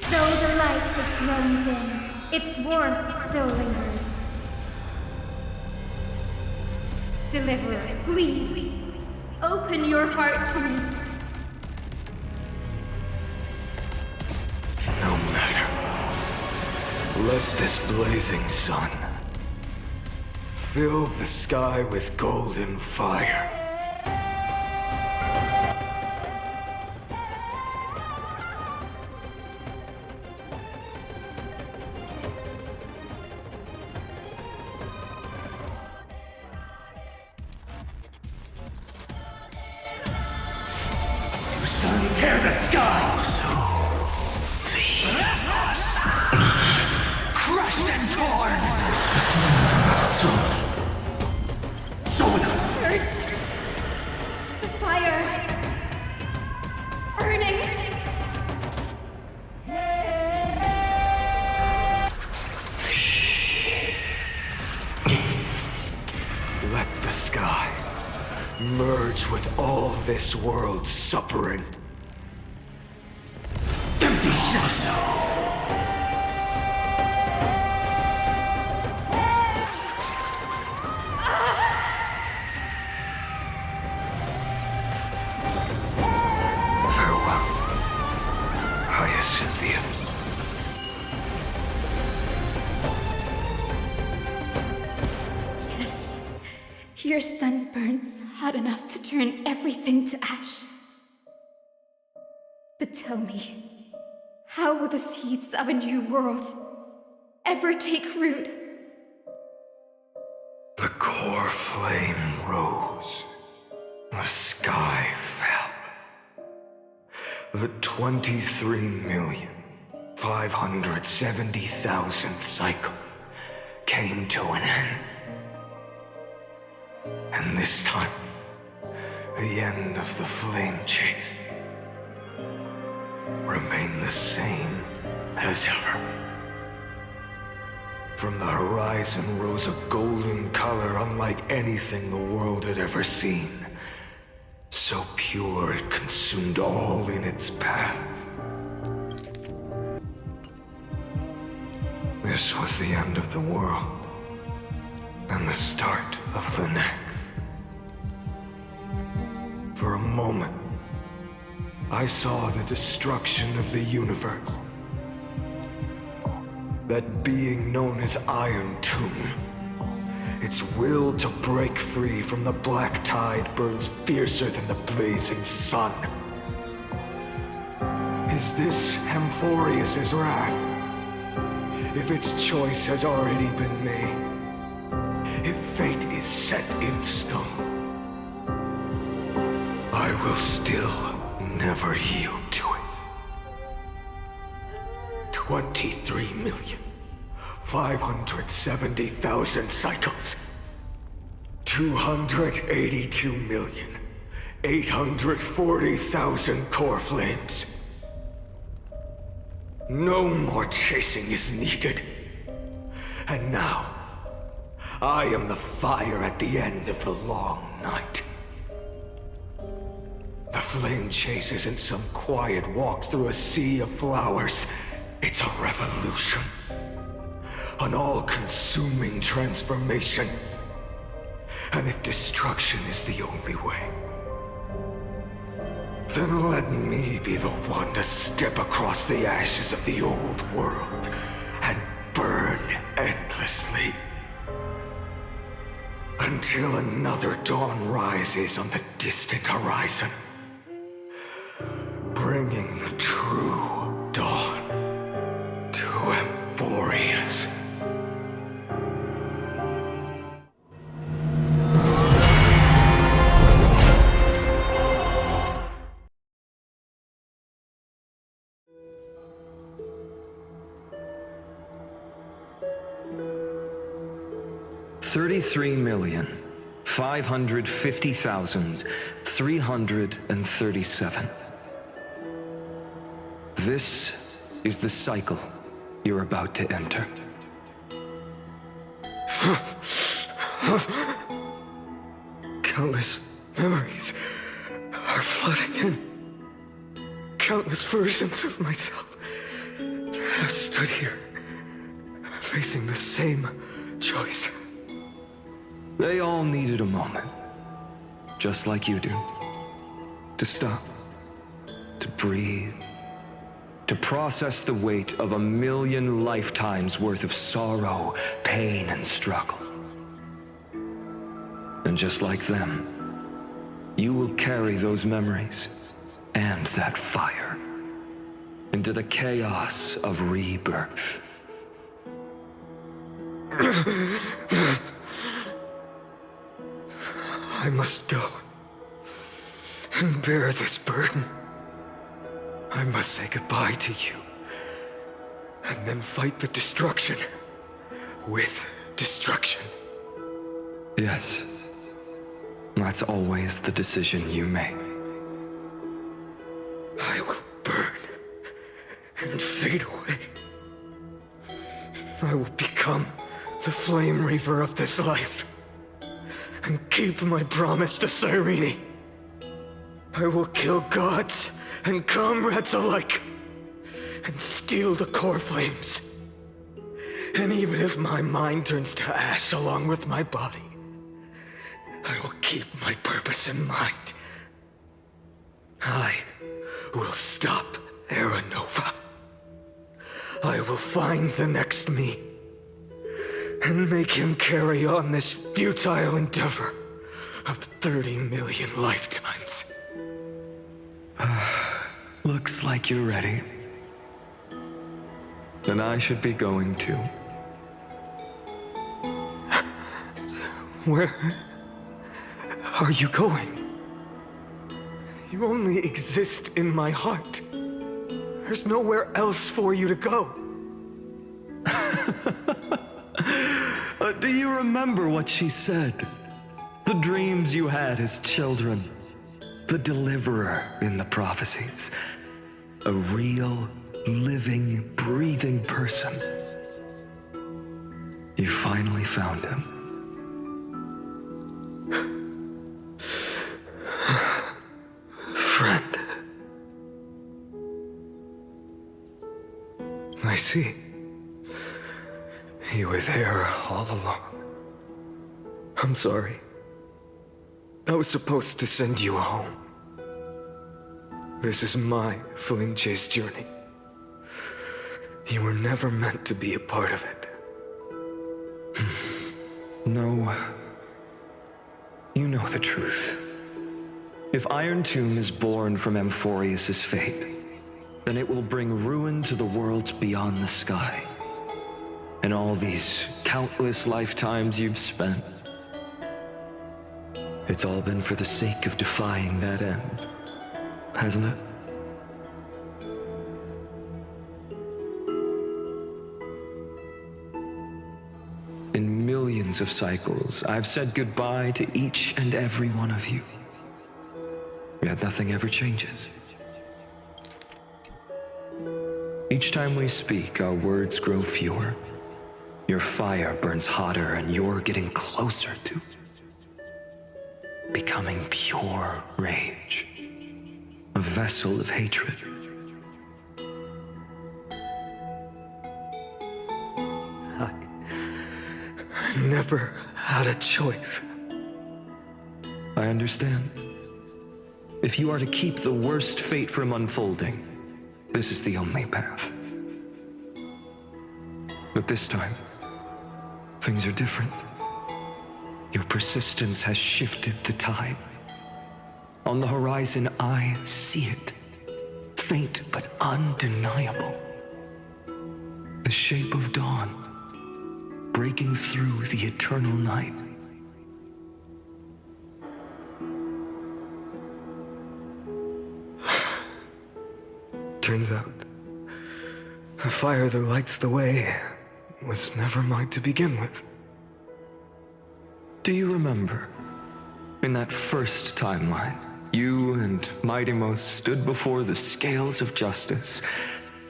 Though the light has grown dim, its warmth still lingers. Deliverer, please, open your heart to me. No matter. Let this blazing sun fill the sky with golden fire. Sun, tear the sky! Crushed and torn! Hurts. The fire. Burning. Let the sky merge with all this world's suffering. Empty shadow! Farewell, Hyacinthia. Your sun burns hot enough to turn everything to ash. But tell me, how will the seeds of a new world ever take root? The core flame rose. The sky fell. The 23,570,000th cycle came to an end. And this time, the end of the flame chase remained the same as ever. From the horizon rose a golden color unlike anything the world had ever seen. So pure it consumed all in its path. This was the end of the world, and the start of the next. For a moment, I saw the destruction of the universe. That being known as Iron Tomb, its will to break free from the black tide burns fiercer than the blazing sun. Is this Amphoreus' wrath? If its choice has already been made, if fate is set in stone, I will still never yield to it. 23,570,000 cycles. 282,840,000 core flames. No more chasing is needed. And now, I am the fire at the end of the long night. The flame chase isn't some quiet walk through a sea of flowers. It's a revolution. An all-consuming transformation. And if destruction is the only way, then let me be the one to step across the ashes of the old world and burn endlessly. Until another dawn rises on the distant horizon, bringing the true dawn to Amphoreus. $33,550,337. This is the cycle you're about to enter. Countless memories are flooding in. Countless versions of myself have stood here, facing the same choice. They all needed a moment, just like you do. To stop, to breathe, to process the weight of 1,000,000 lifetimes worth of sorrow, pain, and struggle. And just like them, you will carry those memories and that fire into the chaos of rebirth. I must go and bear this burden. I must say goodbye to you, and then fight the destruction with destruction. Yes, that's always the decision you make. I will burn and fade away. I will become the flame reaver of this life, and keep my promise to Cyrene. I will kill gods and comrades alike, and steal the core flames. And even if my mind turns to ash along with my body, I will keep my purpose in mind. I will stop Era Nova. I will find the next me, and make him carry on this futile endeavor of 30 million lifetimes. Looks like you're ready. Then I should be going too. Where are you going? You only exist in my heart. There's nowhere else for you to go. Do you remember what she said? The dreams you had as children. The deliverer in the prophecies. A real, living, breathing person. You finally found him. Friend. I see. You were there all along. I'm sorry. I was supposed to send you home. This is my flame chase journey. You were never meant to be a part of it. No. You know the truth. If Iron Tomb is born from Amphoreus' fate, then it will bring ruin to the worlds beyond the sky. And all these countless lifetimes you've spent, it's all been for the sake of defying that end, hasn't it? In millions of cycles, I've said goodbye to each and every one of you. Yet nothing ever changes. Each time we speak, our words grow fewer. Your fire burns hotter, and you're getting closer to becoming pure rage. A vessel of hatred. I never had a choice. I understand. If you are to keep the worst fate from unfolding, this is the only path. But this time, things are different. Your persistence has shifted the tide. On the horizon, I see it. Faint but undeniable. The shape of dawn, breaking through the eternal night. Turns out, the fire that lights the way was never mine to begin with. Do you remember, in that first timeline, you and Mightymost stood before the scales of justice,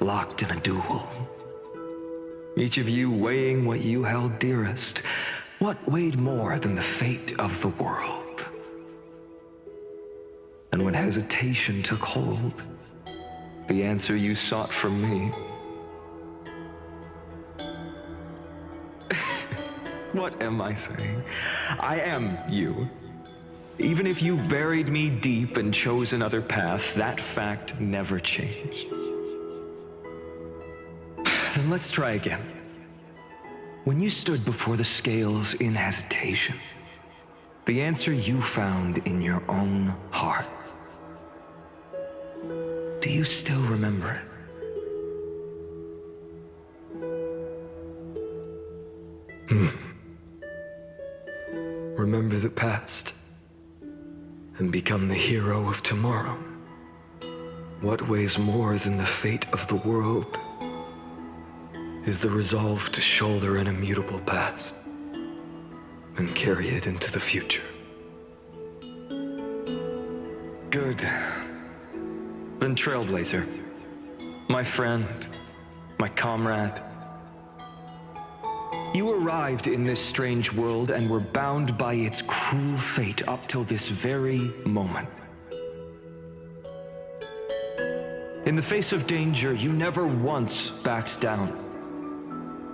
locked in a duel? Each of you weighing what you held dearest. What weighed more than the fate of the world? And when hesitation took hold, the answer you sought from me. What am I saying? I am you. Even if you buried me deep and chose another path, that fact never changed. Then let's try again. When you stood before the scales in hesitation, the answer you found in your own heart. Do you still remember it? Remember the past and become the hero of tomorrow. What weighs more than the fate of the world is the resolve to shoulder an immutable past and carry it into the future. Good. Then Trailblazer, my friend, my comrade. You arrived in this strange world and were bound by its cruel fate up till this very moment. In the face of danger, you never once backed down.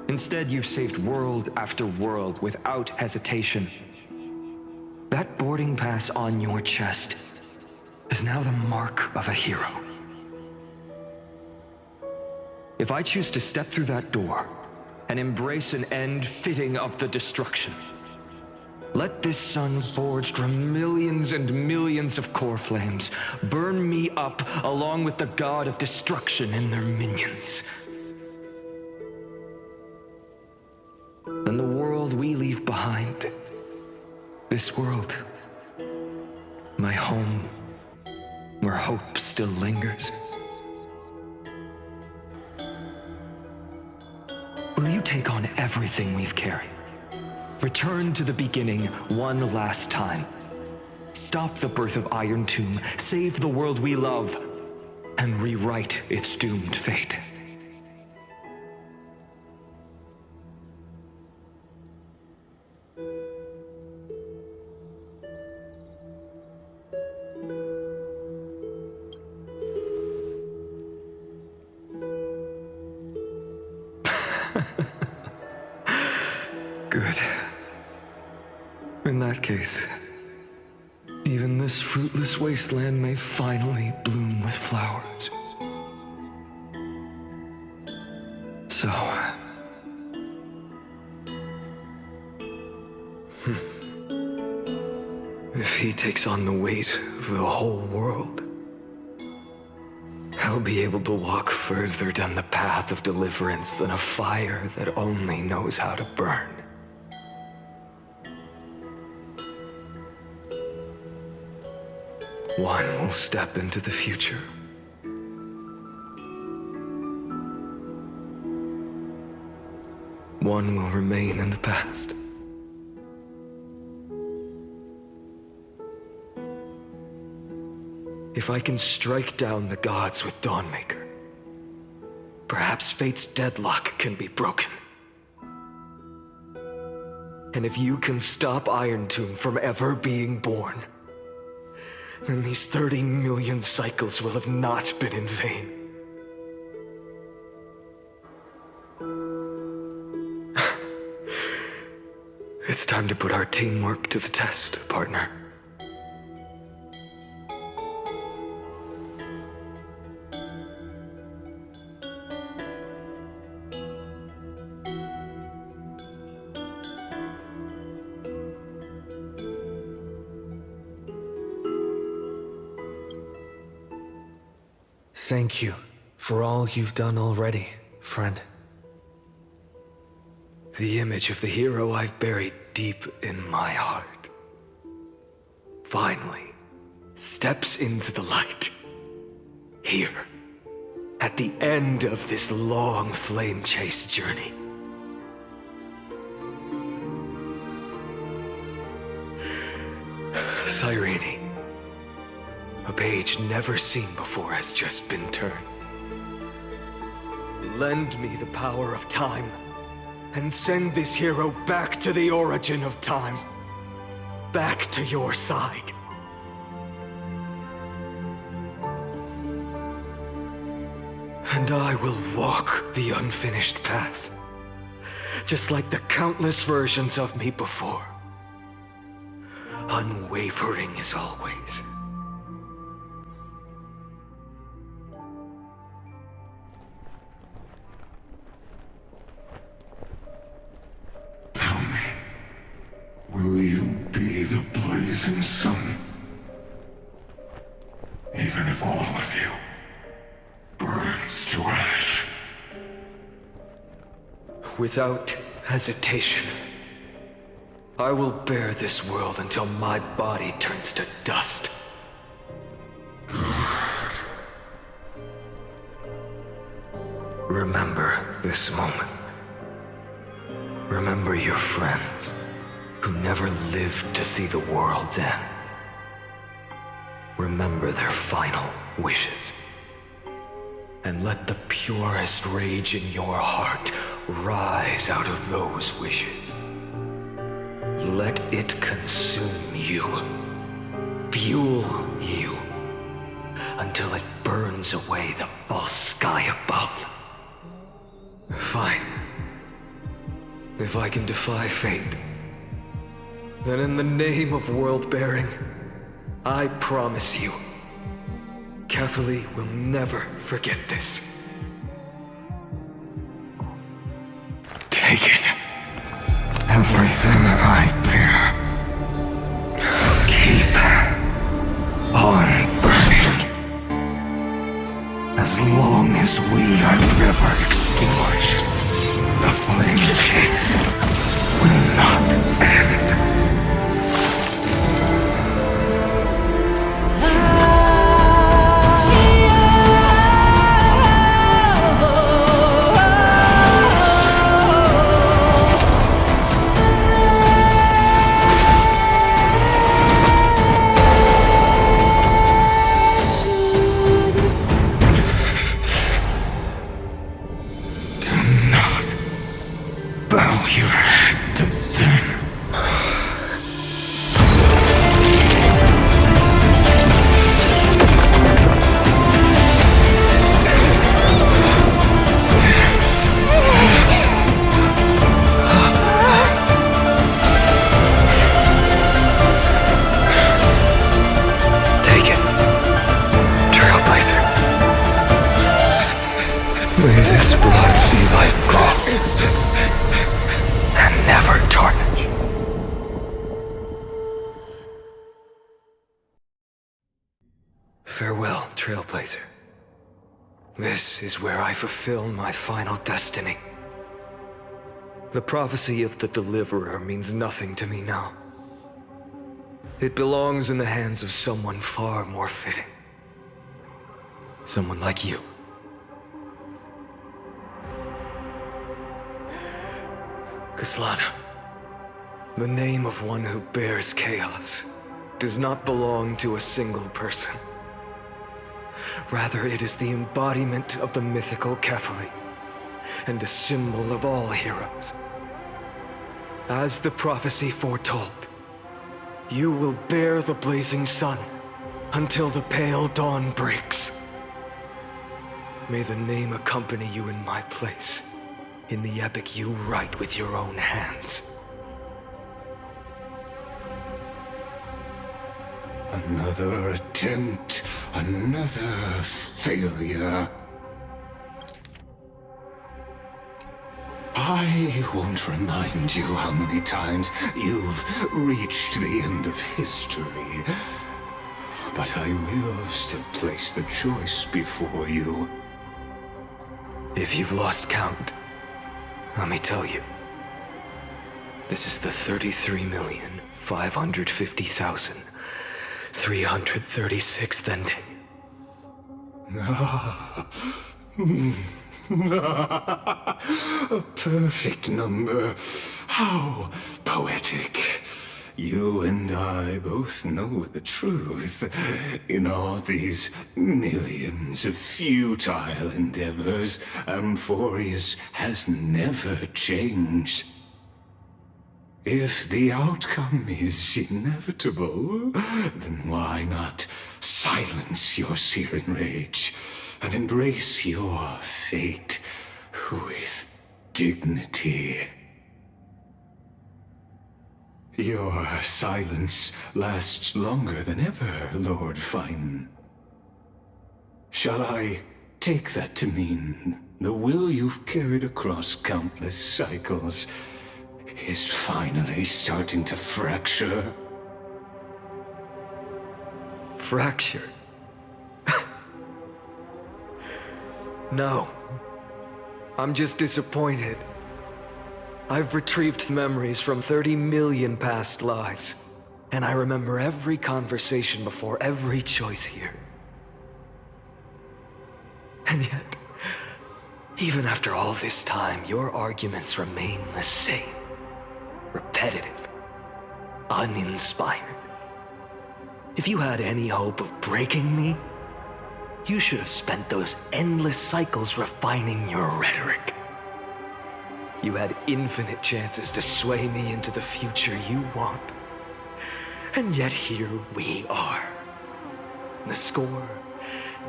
Instead, you've saved world after world without hesitation. That boarding pass on your chest is now the mark of a hero. If I choose to step through that door and embrace an end fitting of the destruction, Let this sun forged from millions and millions of core flames burn me up along with the god of destruction and their minions. And the world we leave behind, this world, my home, where hope still lingers. Will you take on everything we've carried? Return to the beginning one last time. Stop the birth of Iron Tomb, save the world we love, and rewrite its doomed fate. Good. In that case, even this fruitless wasteland may finally bloom with flowers. So... if he takes on the weight of the whole world, I'll be able to walk further down the path of deliverance than a fire that only knows how to burn. One will step into the future. One will remain in the past. If I can strike down the gods with Dawnmaker, perhaps fate's deadlock can be broken. And if you can stop Iron Tomb from ever being born, then these 30 million cycles will have not been in vain. It's time to put our teamwork to the test, partner. Thank you for all you've done already, friend. The image of the hero I've buried deep in my heart finally steps into the light. Here, at the end of this long flame chase journey. Cyrene. A page never seen before has just been turned. Lend me the power of time, and send this hero back to the origin of time. Back to your side. And I will walk the unfinished path, just like the countless versions of me before. Unwavering as always. Will you be the blazing sun? Even if all of you burns to ash. Without hesitation, I will bear this world until my body turns to dust. Remember this moment. Remember your friends who never lived to see the world's end. Remember their final wishes. And let the purest rage in your heart rise out of those wishes. Let it consume you, fuel you, until it burns away the false sky above. Fine. If I can defy fate, then in the name of world-bearing, I promise you, Kefali will never forget this. Take it. Everything I bear. you had to think. Take it, Trailblazer. May this blood be like gold, and never tarnish. Farewell, Trailblazer. This is where I fulfill my final destiny. The prophecy of the Deliverer means nothing to me now. It belongs in the hands of someone far more fitting. Someone like you. Kaslana, the name of one who bears chaos does not belong to a single person. Rather, it is the embodiment of the mythical Kefali, and a symbol of all heroes. As the prophecy foretold, you will bear the blazing sun until the pale dawn breaks. May the name accompany you in my place, in the epic you write with your own hands. Another attempt, another failure. I won't remind you how many times you've reached the end of history, but I will still place the choice before you. If you've lost count, let me tell you. This is the 33,550,336th ending. A perfect number. How poetic. You and I both know the truth. In all these millions of futile endeavors, Amphoreus has never changed. If the outcome is inevitable, then why not silence your searing rage and embrace your fate with dignity? Your silence lasts longer than ever, Lord Fine. Shall I take that to mean the will you've carried across countless cycles is finally starting to fracture? Fracture? No. I'm just disappointed. I've retrieved memories from 30 million past lives, and I remember every conversation before every choice here. And yet, even after all this time, your arguments remain the same. Repetitive. Uninspired. If you had any hope of breaking me, you should have spent those endless cycles refining your rhetoric. You had infinite chances to sway me into the future you want. And yet here we are. The score,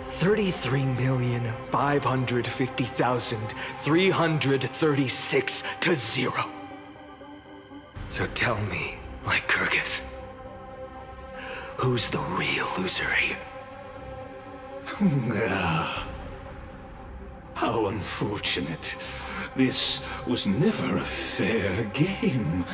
33,550,336 to 0. So tell me, Lycurgus, who's the real loser here? How unfortunate. This was never a fair game.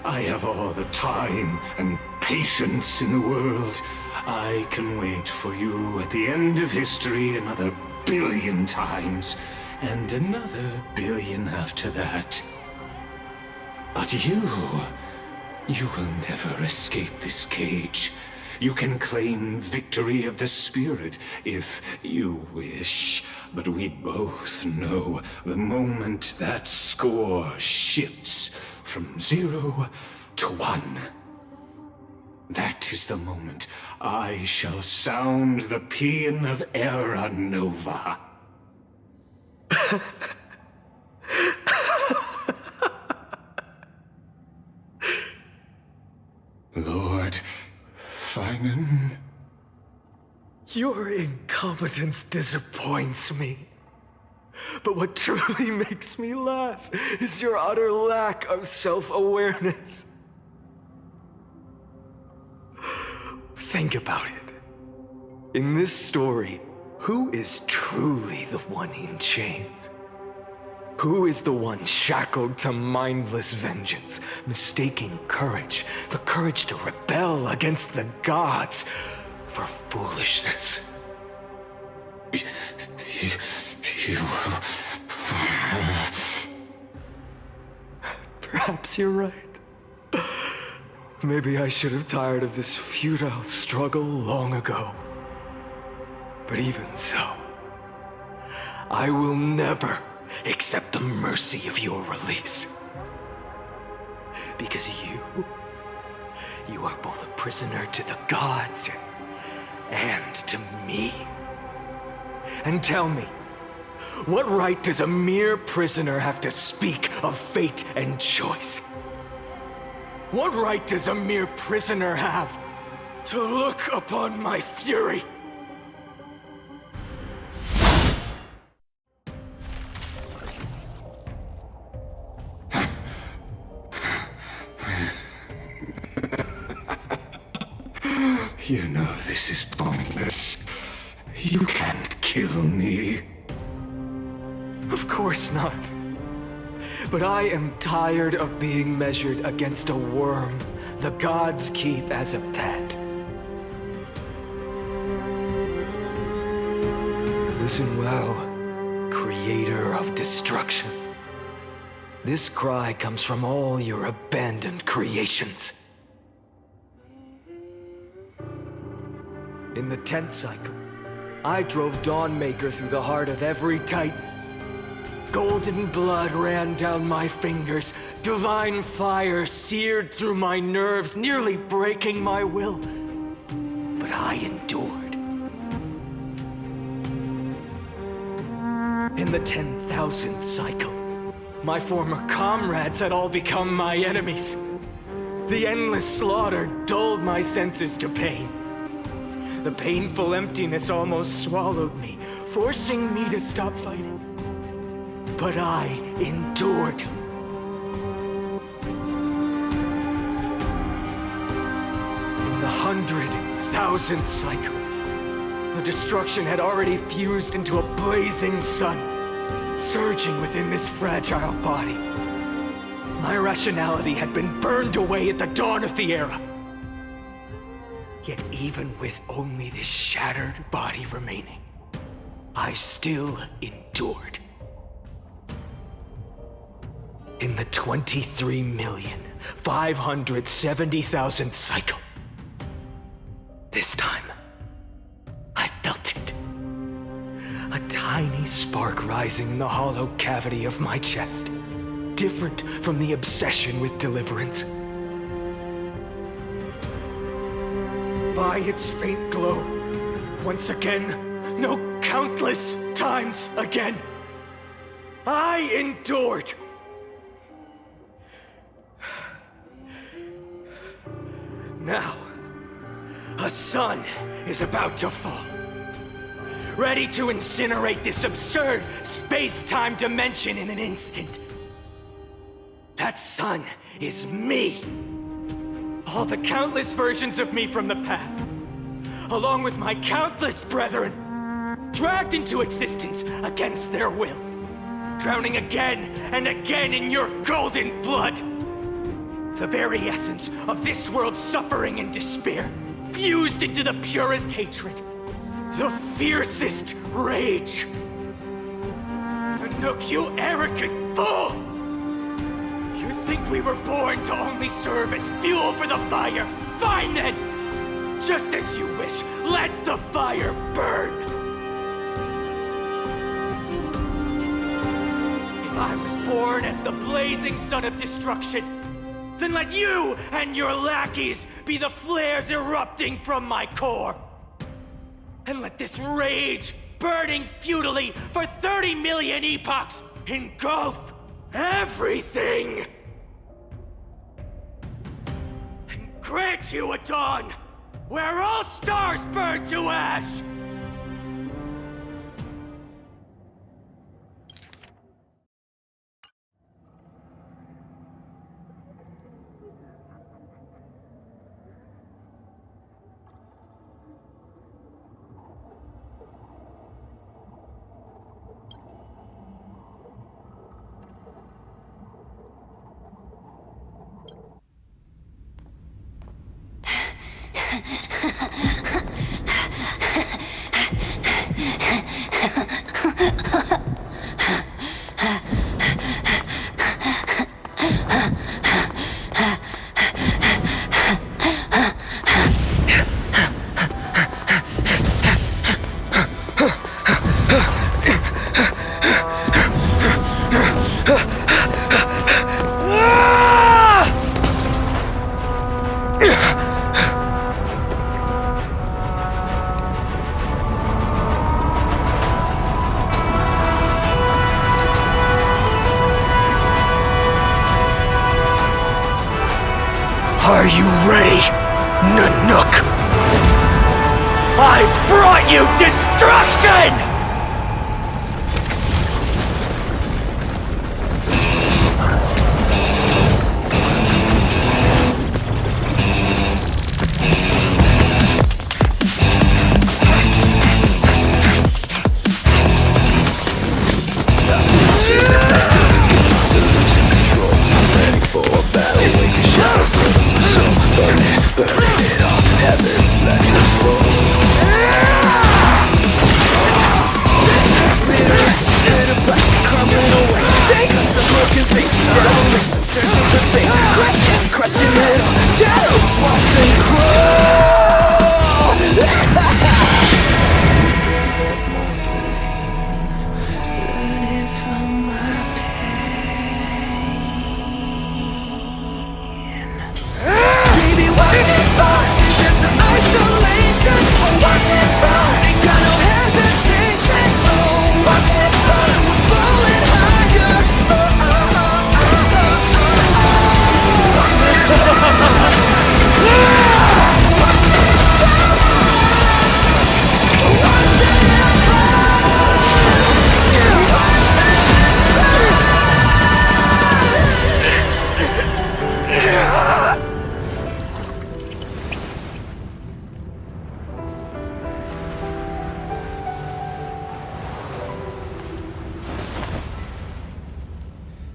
I have all the time and patience in the world. I can wait for you at the end of history another billion times, and another billion after that. But you will never escape this cage. You can claim victory of the spirit if you wish, but we both know the moment that score shifts from 0 to 1. That is the moment I shall sound the paean of Era Nova. Finan. Your incompetence disappoints me. But what truly makes me laugh is your utter lack of self-awareness. Think about it. In this story, who is truly the one in chains? Who is the one shackled to mindless vengeance, mistaking courage, the courage to rebel against the gods, for foolishness? You... Perhaps you're right. Maybe I should have tired of this futile struggle long ago. But even so, I will never accept the mercy of your release. Because you are both a prisoner to the gods and to me. And tell me, what right does a mere prisoner have to speak of fate and choice? What right does a mere prisoner have to look upon my fury? You know this is pointless. You can't kill me. Of course not. But I am tired of being measured against a worm the gods keep as a pet. Listen well, creator of destruction. This cry comes from all your abandoned creations. In the 10th cycle, I drove Dawnmaker through the heart of every Titan. Golden blood ran down my fingers, divine fire seared through my nerves, nearly breaking my will. But I endured. In the 10,000th cycle, my former comrades had all become my enemies. The endless slaughter dulled my senses to pain. The painful emptiness almost swallowed me, forcing me to stop fighting. But I endured. In the 100,000th cycle, the destruction had already fused into a blazing sun, surging within this fragile body. My rationality had been burned away at the dawn of the era. Yet even with only this shattered body remaining, I still endured. In the 23,570,000th cycle, this time, I felt it. A tiny spark rising in the hollow cavity of my chest, different from the obsession with deliverance. By its faint glow, once again, no, countless times again, I endured. Now, a sun is about to fall, ready to incinerate this absurd space-time dimension in an instant. That sun is me. All the countless versions of me from the past, along with my countless brethren, dragged into existence against their will, drowning again and again in your golden blood. The very essence of this world's suffering and despair, fused into the purest hatred, the fiercest rage. Nook, you arrogant fool! You think we were born to only serve as fuel for the fire? Fine then! Just as you wish, let the fire burn! If I was born as the blazing sun of destruction, then let you and your lackeys be the flares erupting from my core. And let this rage, burning futilely for 30 million epochs, engulf everything! And grant you a dawn where all stars burn to ash! Are you ready, Nanook? I've brought you destruction!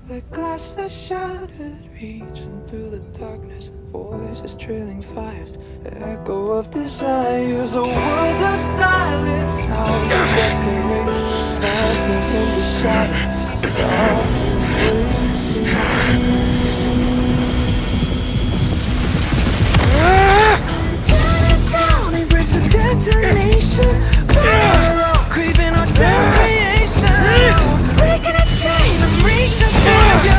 The glass that shattered, reaching through the darkness, voices trailing fires, echo of desires, a world of silence, sound of desperation, phantoms in the shadow, soft waiting. Tear it down, embrace a detonation, craving our damn creation, breaking a chain, I'm reaching for you.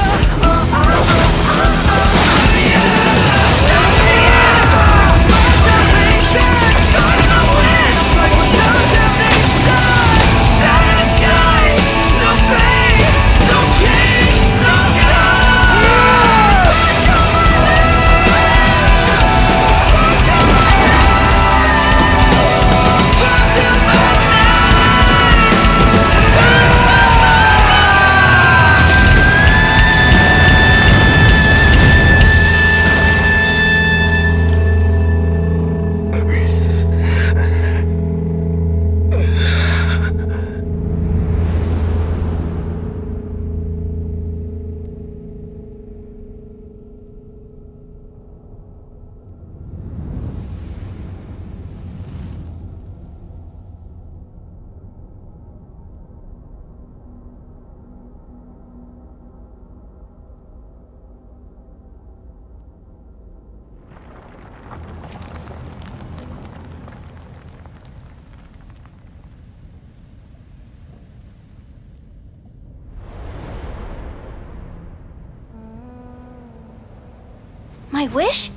My wish?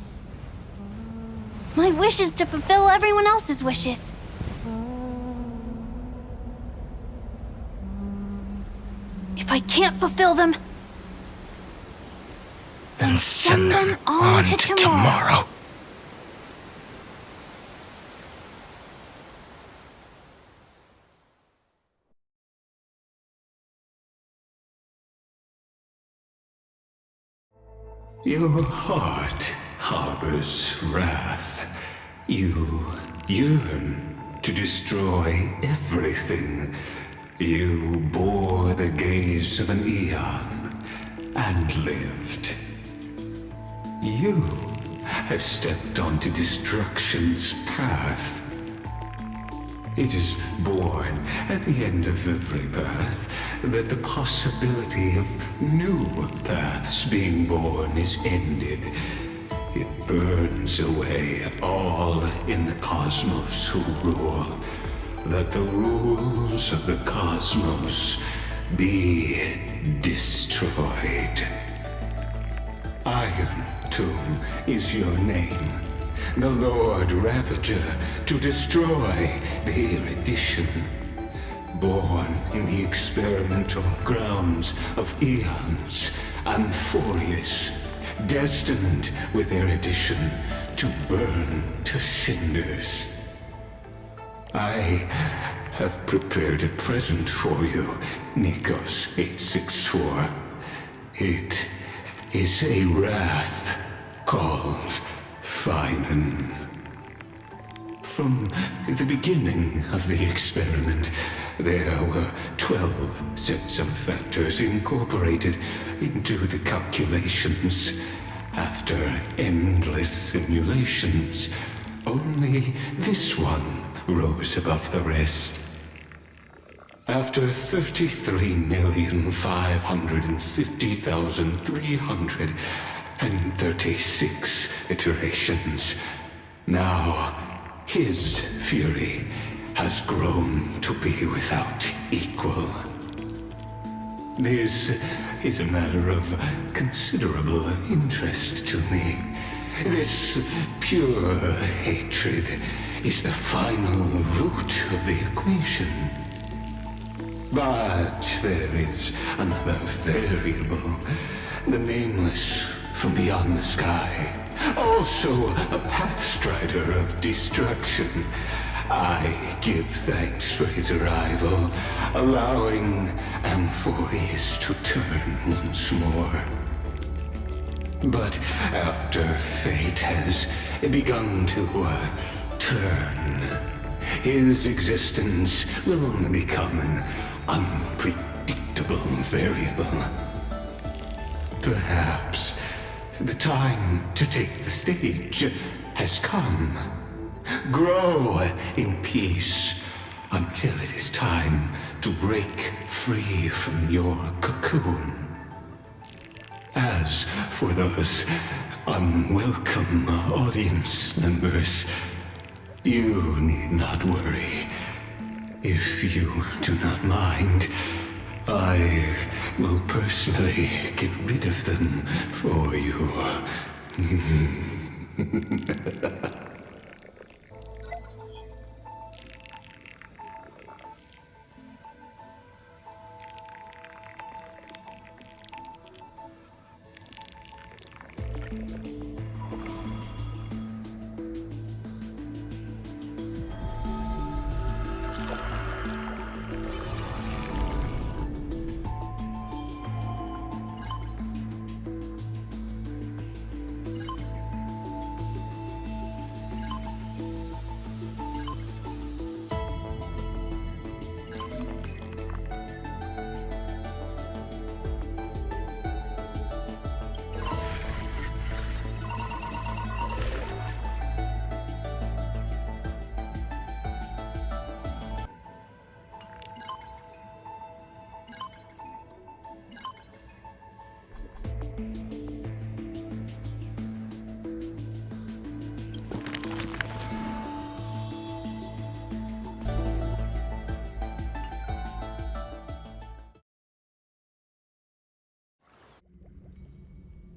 My wish is to fulfill everyone else's wishes. If I can't fulfill them, then send them on to tomorrow. Your heart harbors wrath. You yearn to destroy everything. You bore the gaze of an eon and lived. You have stepped onto destruction's path. It is born at the end of every path that the possibility of new paths being born is ended. It burns away all in the cosmos who rule, that the rules of the cosmos be destroyed. Iron Tomb is your name. The Lord Ravager to destroy the erudition. Born in the experimental grounds of eons, Amphoreus, destined with erudition to burn to cinders. I have prepared a present for you, Nikos 864. It is a wrath called Finan. From the beginning of the experiment, there were 12 sets of factors incorporated into the calculations. After endless simulations, only this one rose above the rest. After 33,550,336 iterations, now his fury has grown to be without equal. This is a matter of considerable interest to me. This pure hatred is the final root of the equation. But there is another variable, the nameless from beyond the sky, also a pathstrider of destruction. I give thanks for his arrival, allowing Amphoreus to turn once more. But after fate has begun to turn, his existence will only become an unpredictable variable. Perhaps the time to take the stage has come. Grow in peace until it is time to break free from your cocoon. As for those unwelcome audience members, you need not worry. If you do not mind, I will personally get rid of them for you.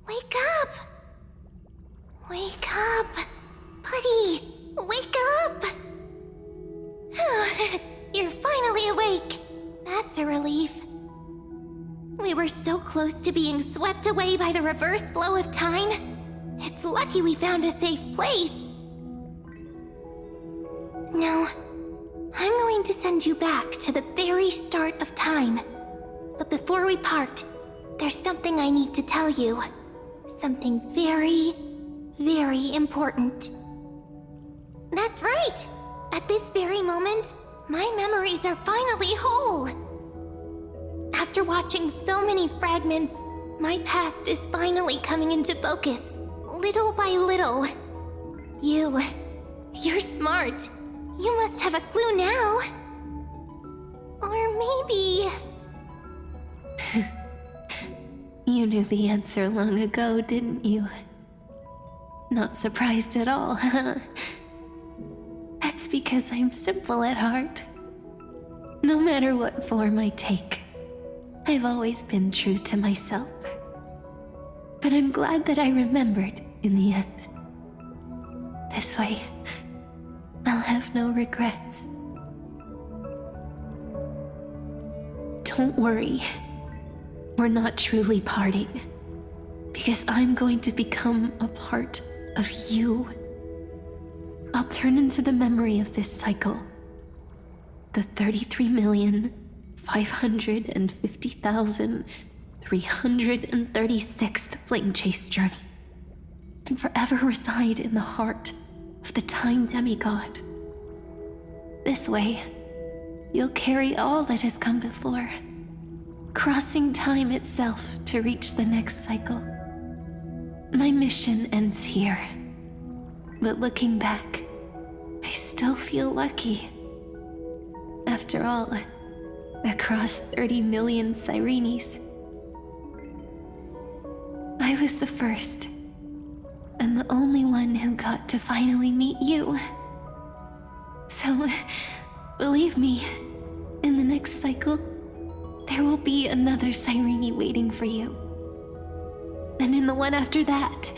Wake up! Wake up! Buddy! Wake up! You're finally awake. That's a relief. We were so close to being swept away by the reverse flow of time. It's lucky we found a safe place. Now, I'm going to send you back to the very start of time. But before we part, there's something I need to tell you. Something very, very important. That's right! At this very moment, my memories are finally whole! After watching so many fragments, my past is finally coming into focus, little by little. You're smart. You must have a clue now. Or maybe... You knew the answer long ago, didn't you? Not surprised at all, huh? That's because I'm simple at heart. No matter what form I take, I've always been true to myself. But I'm glad that I remembered in the end. This way, I'll have no regrets. Don't worry. We're not truly parting. Because I'm going to become a part of you. I'll turn into the memory of this cycle. The 33,550,336th Flame Chase journey. And forever reside in the heart of the Time Demigod. This way, you'll carry all that has come before, crossing time itself to reach the next cycle. My mission ends here, but looking back, I still feel lucky. After all, across 30 million Sirenes, I was the first, and the only one who got to finally meet you. So, believe me, in the next cycle, there will be another Sirene waiting for you. And in the one after that,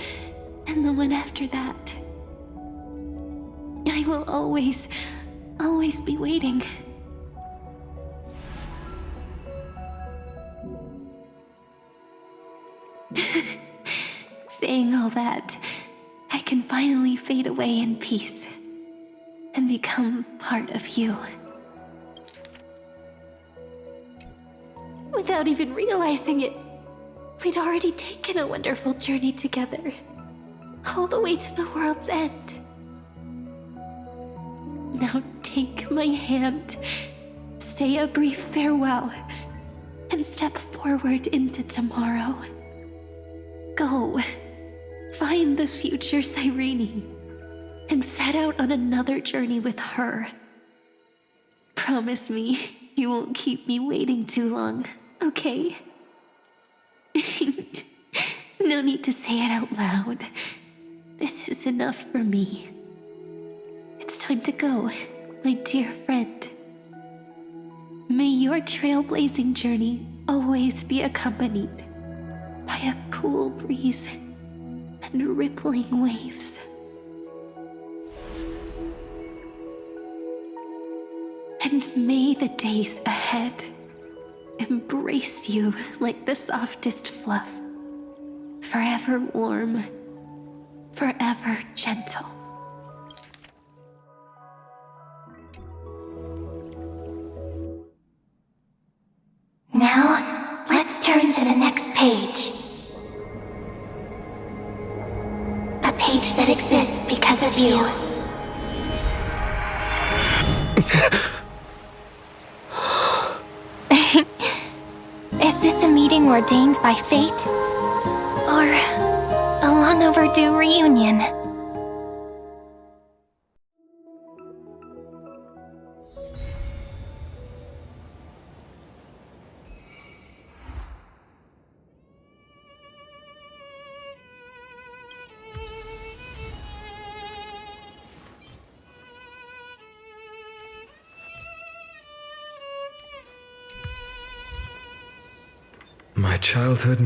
and the one after that. I will always be waiting. Saying all that, I can finally fade away in peace and become part of you. Without even realizing it, we'd already taken a wonderful journey together, all the way to the world's end. Now take my hand, say a brief farewell, and step forward into tomorrow. Go, find the future Sirene, and set out on another journey with her. Promise me you won't keep me waiting too long, okay? No need to say it out loud. This is enough for me. It's time to go, my dear friend. May your trailblazing journey always be accompanied by a cool breeze and rippling waves. And may the days ahead embrace you like the softest fluff, forever warm, forever gentle. Now, let's turn to the next page. A page that exists because of you. Is this a meeting ordained by fate? Or a long overdue reunion? My childhood